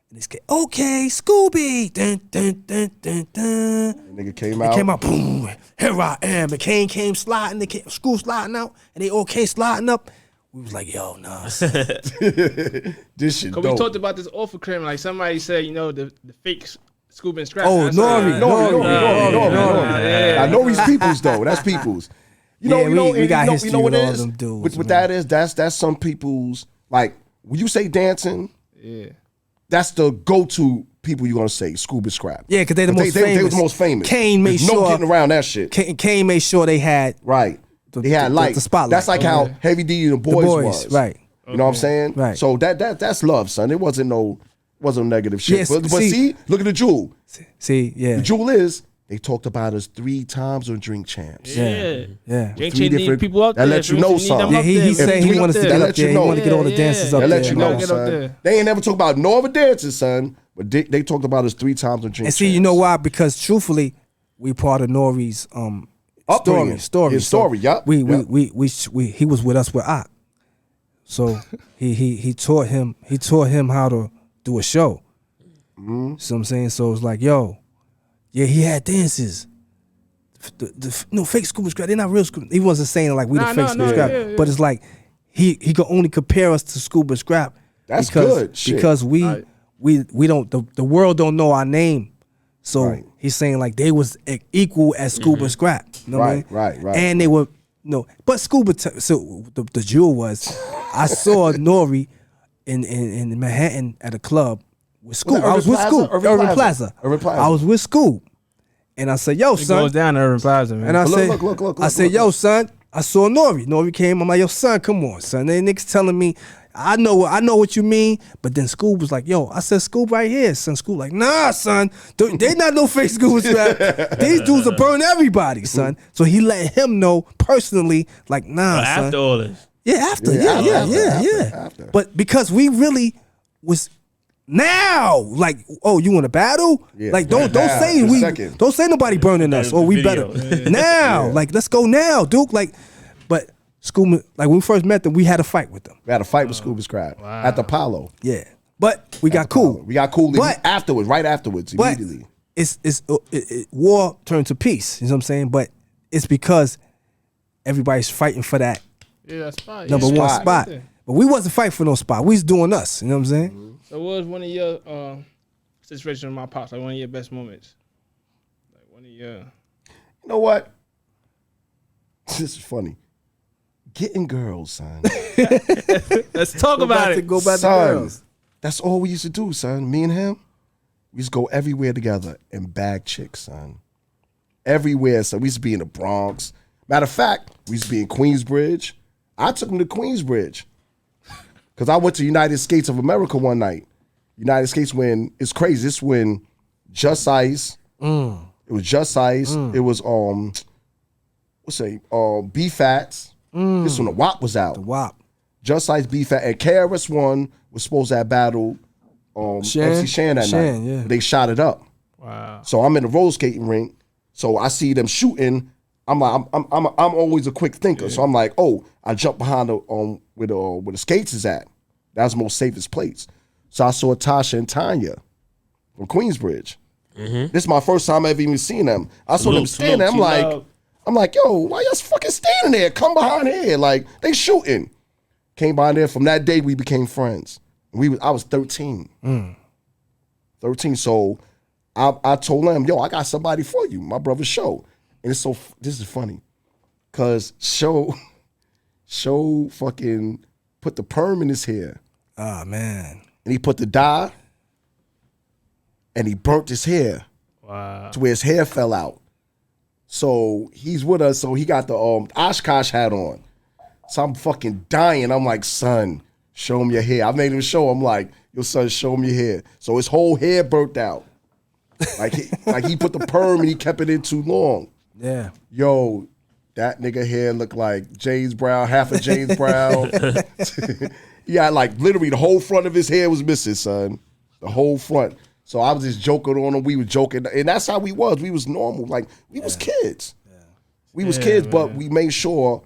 And they said, okay, Scooby, dun dun dun dun dun. The nigga came out. They came out, boom. Here I am. And Kane came sliding. Scoob sliding out, and they all came sliding up. We was like, yo, nah. This shit dope. We talked about this off of Crib. Like somebody said, you know, the fake Scoop and Scrap. Oh, Nori. Nori's people's though. That's people's. We got history with all them dudes. What that is, that's some people's, like, when you say dancing, that's the go-to people you're gonna say, Scoop and Scrap. Yeah, because they the most famous. They was the most famous. Kane made sure. No getting around that shit. Kane made sure they had. Right. They had light. The spotlight. That's like how Heavy D and the Boys was. Right. You know what I'm saying? Right. So that's love, son. It wasn't no negative shit. Yes, but see, look at the jewel. See, yeah. The jewel is they talked about us 3 times on Drink Champs. Yeah. Ain't different people up that there. let you know something. Yeah, he said he wanted to get up there. He wanted to get all the dancers up there. That let you know, son. They ain't never talked about no other dancers, son. But they talked about us 3 times on Drink Champs. And see, you know why? Because truthfully, we part of Nori's story. His story, yup. He was with us with Ock. So he taught him how to do a show. Mm-hmm. So I'm saying, so it's like, yo, yeah, he had dances. No fake Scoop and Scrap. They're not real Scoop. He wasn't saying like we the fake Scoop and Scrap, but it's like he could only compare us to Scoop and Scrap. That's good shit. Because we don't the world don't know our name. So he's saying like they was equal as Scuba and Scrap. You know what I mean? Right. And they were but Scuba. So the jewel was, I saw Nori in Manhattan at a club with Scoop. I was with Scoop. Urban Plaza. I was with Scoop, and I said, "Yo, son." It goes down to Urban Plaza, man. And I said, "Look." I said, "Yo, son." I saw Nori. Nori came. I'm like, "Yo, son, come on, son." They niggas telling me, I know what you mean, but then Scoop was like, yo, I said Scoop right here, son. Scoop like, nah, son, they not no fake Scoop Scrap. These dudes will burn everybody, son. So he let him know personally, like, nah, son. After all this. Yeah, after. After. But because we really was now, like, oh, you want to battle? Yeah. Like, don't say nobody burning us. Or we better now. Like, let's go now, Duke. Like, but Scuba, like when we first met them, we had a fight with them. We had a fight with Scuba's Crab at the Apollo. Yeah, but we got cool. We got cool afterwards, right afterwards, immediately. It war turned to peace. You know what I'm saying? But it's because everybody's fighting for that spot. Number one spot. But we wasn't fighting for no spot. We was doing us. You know what I'm saying? Mm-hmm. So what was one of your situations with my pops, like one of your best moments? Like one of your... You know what? This is funny. Getting girls, son. Let's talk about it. Go back to girls. That's all we used to do, son. Me and him, we used to go everywhere together and bag chicks, son. Everywhere, son. We used to be in the Bronx. Matter of fact, we used to be in Queensbridge. I took him to Queensbridge because I went to United States of America one night. United States when it's crazy. It's when Just Ice. It was Just Ice. It was B-Fats. This when the WAP was out. The WAP. Just Ice, B-Fat, and KRS-One was supposed to have battled MC Shan that night. Yeah. But they shot it up. Wow. So I'm in the roller skating rink. So I see them shooting. I'm like, I'm always a quick thinker. So I'm like, oh, I jump behind where the skates is at. That's the most safest place. So I saw Tasha and Tanya from Queensbridge. This is my first time I've even seen them. I saw them standing there. I'm like, yo, why y'all fucking standing there? Come behind here. Like, they shooting. Came behind there. From that day, we became friends. I was 13. 13. So I told him, yo, I got somebody for you. My brother Show. And this is funny. Because Show fucking put the perm in his hair. Oh, man. And he put the dye. And he burnt his hair. Wow. To where his hair fell out. So he's with us. So he got the Oshkosh hat on. So I'm fucking dying. I'm like, son, show him your hair. I made him show. I'm like, yo, son, show him your hair. So his whole hair burnt out. Like he put the perm and he kept it in too long. Yeah. Yo, that nigga hair looked like James Brown, half of James Brown. Yeah, like literally the whole front of his hair was missing, son. The whole front. So I was just joking on him. We were joking. And that's how we was. We was normal. Like, we was kids. Yeah. We was kids, but we made sure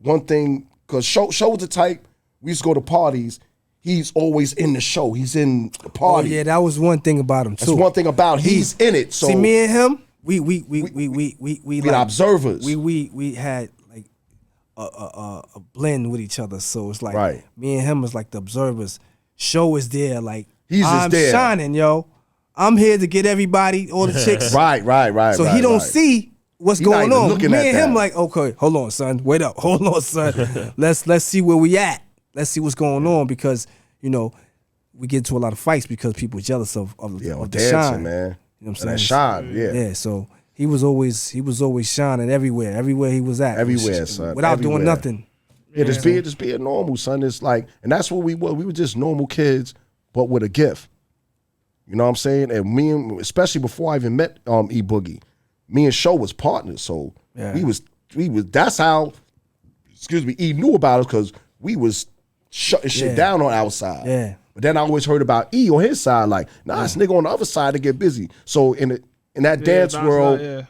one thing, because show was the type, we used to go to parties. He's always in the show. He's in the party. Oh, yeah, that was one thing about him, too. That's one thing about he's in it. So see, me and him, we like, observers. We had like a blend with each other. So it's like me and him was like the observers. Show is there, like I'm there. Shining, yo. I'm here to get everybody, all the chicks. Right. So he don't see what's going on. Me and him like, okay, hold on, son. Wait up. Hold on, son. Let's see where we at. Let's see what's going on, because, you know, we get into a lot of fights because people are jealous of the dancing, shine. Man. You know what I'm saying? That shine, yeah. Yeah, so he was always shining everywhere he was at. Everywhere, son. Without doing nothing. Yeah, just being normal, son. It's like, and that's what we were. We were just normal kids, but with a gift. You know what I'm saying? And especially before I even met E Boogie, me and Show was partners. So we was that's how, E knew about us, because we was shutting shit down on our side. Yeah. But then I always heard about E on his side, like, this nigga on the other side to get busy. So in that dance world,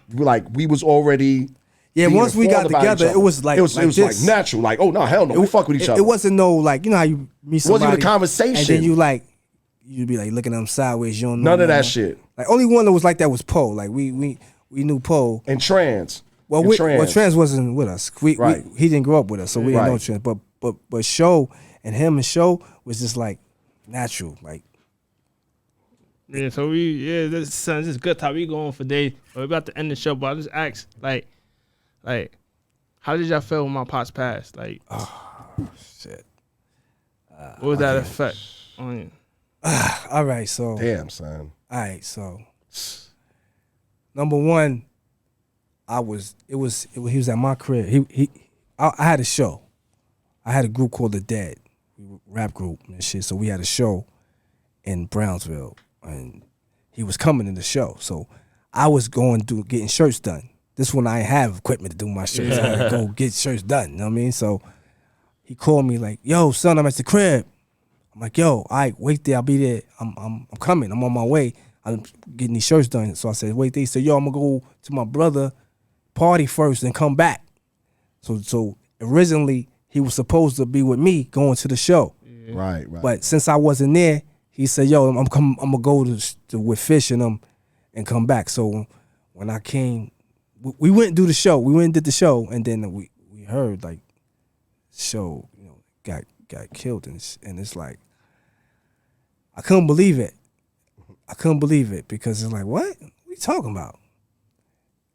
we was already. Yeah, once we got together, it was like like natural. Like, oh no, hell no, we fuck with each other. It wasn't no, like, you know how you meet somebody. It wasn't a conversation. And then you'd be like looking at them sideways. You don't know none of that shit. Like, only one that was like that was Poe. Like, we knew Poe. And Trans. Well, Trans wasn't with us. He didn't grow up with us, so we didn't know Trans. But Show and Show was just like natural. Like, yeah, so this is a good time. We going for days. We're about to end the show, but I just ask, like, how did y'all feel when my pops passed? Like, shit. What was that effect on you? All right, so damn, son. All right, so number one, he was at my crib. I had a show. I had a group called The Dead, rap group and shit. So we had a show in Brownsville, and he was coming to the show. So I was getting shirts done. This one I have equipment to do my shirts. I had to go get shirts done. You know what I mean? So he called me like, yo, son, I'm at the crib. I'm like, yo, all right, wait there, I'll be there. I'm coming, I'm on my way. I'm getting these shirts done. So I said, wait there. He said, yo, I'm gonna go to my brother party first and come back. So originally he was supposed to be with me going to the show. Right. But since I wasn't there, he said, yo, I'm gonna go to with Fish and come back. So when I came, we went and do the show. We went and did the show, and then we heard like show, got killed, and it's like I couldn't believe it. Because it's like, what are you talking about?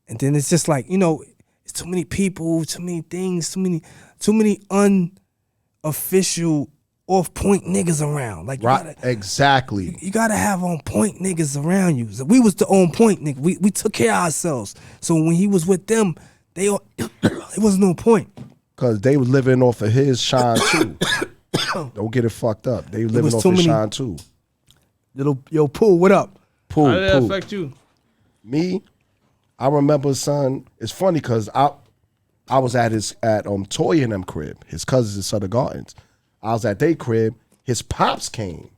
And then it's just like, it's too many people, too many things, too many unofficial off-point niggas around. Like, exactly. You gotta have on-point niggas around you. So we was the on-point nigga. We took care of ourselves. So when he was with them, it wasn't no point. Cause they was living off of his shine too. Don't get it fucked up. They was living off his shine too. Yo, Pooh, what up? Pooh, How did that affect you? Me, I remember, son. It's funny because I was at Toy and them crib. His cousins in Southern Gardens. I was at their crib. His pops came,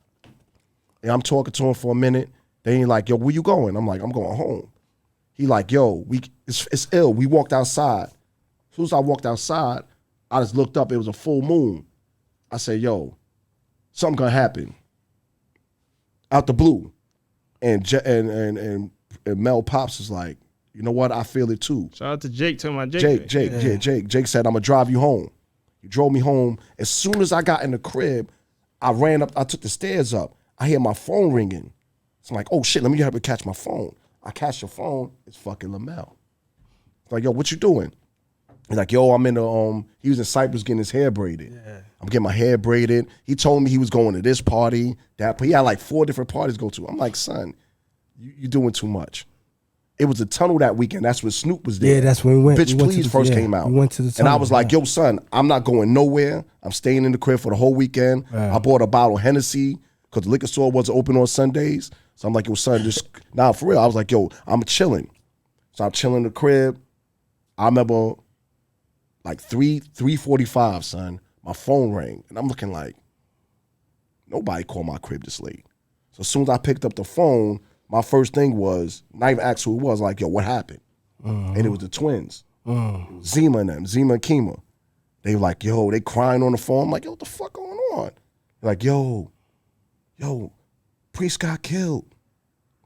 and I'm talking to him for a minute. They ain't like, yo, where you going? I'm like, I'm going home. He like, yo, it's ill. We walked outside. As soon as I walked outside, I just looked up. It was a full moon. I said, yo, something gonna happen. Out the blue, and Mel Pops was like, you know what? I feel it too. Shout out to Jake. Talking about Jake. Jake said, I'm gonna drive you home. He drove me home. As soon as I got in the crib, I ran up. I took the stairs up. I hear my phone ringing. So I'm like, oh shit, let me help you catch my phone. I catch your phone. It's fucking Lamel. It's like, yo, what you doing? He's like, yo, I'm in the he was in Cyprus getting his hair braided. Yeah. I'm getting my hair braided. He told me he was going to this party, that, but he had like 4 different parties to go to. I'm like, son, you doing too much. It was a tunnel that weekend. That's when Snoop was there. Yeah, that's when we went. Bitch Please first came out. We went to the tunnel, and I was like, yo, son, I'm not going nowhere. I'm staying in the crib for the whole weekend. Right. I bought a bottle of Hennessy because the liquor store wasn't open on Sundays. So I'm like, yo, son, just, nah, for real. I was like, yo, I'm chilling. So I'm chilling in the crib. I remember like 3:45, son, my phone rang. And I'm looking like, nobody called my crib this late. So as soon as I picked up the phone, my first thing was, not even ask who it was, like, yo, what happened? And it was the twins. It was Zima and them, Zima and Kima. They were like, yo, they crying on the phone. I'm like, yo, what the fuck going on? They're like, yo, Priest got killed.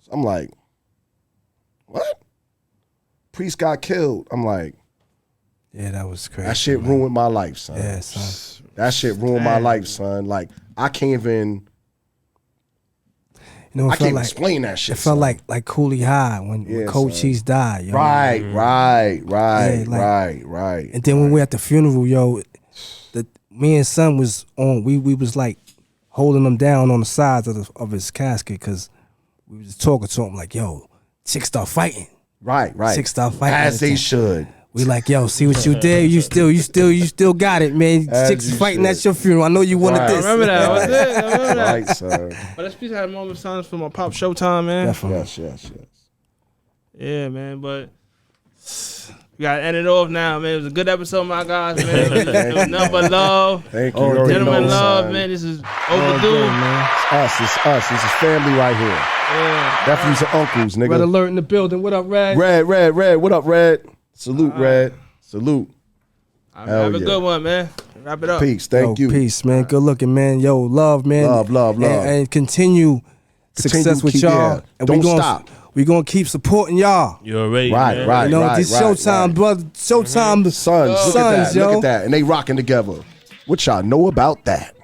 So I'm like, what? Priest got killed. I'm like, yeah, that was crazy. That shit ruined my life, son. Yeah, son. That shit ruined my life, son. Like, I can't even, I can't even explain that shit. It felt like Cooley High when Cold Cheese died, yo. Right. And then when we at the funeral, yo, me and son was on, we was like holding him down on the sides of his casket because we was just talking to him like, yo, chicks start fighting. Right. Chicks start fighting. As they should. We like, yo, see what you did? You still got it, man. Chicks fighting at your funeral. I know you wanted this. I remember that. I remember that. Right, sir. But that's piece had a moment of silence for my pop Showtime, man. Definitely. Yes. Yeah, man. But we gotta end it off now, man. It was a good episode, my guys, man. It was nothing but love. Thank you. Gentlemen love, man. This is overdue. Man. It's us. This is family right here. Yeah. Nephews and uncles, nigga. Red Alert in the building. What up, Red? Red. What up, Red? Salute, Red. Salute. Have a good one, man. Wrap it up. Peace. Thank you. Peace, man. Good looking, man. Yo, love, man. Love. And continue success with y'all. Yeah. And Don't stop. We're going to keep supporting y'all. You already, right. You know, this Showtime, brother. Showtime sons. Yo. Look at that. And they rocking together. What y'all know about that?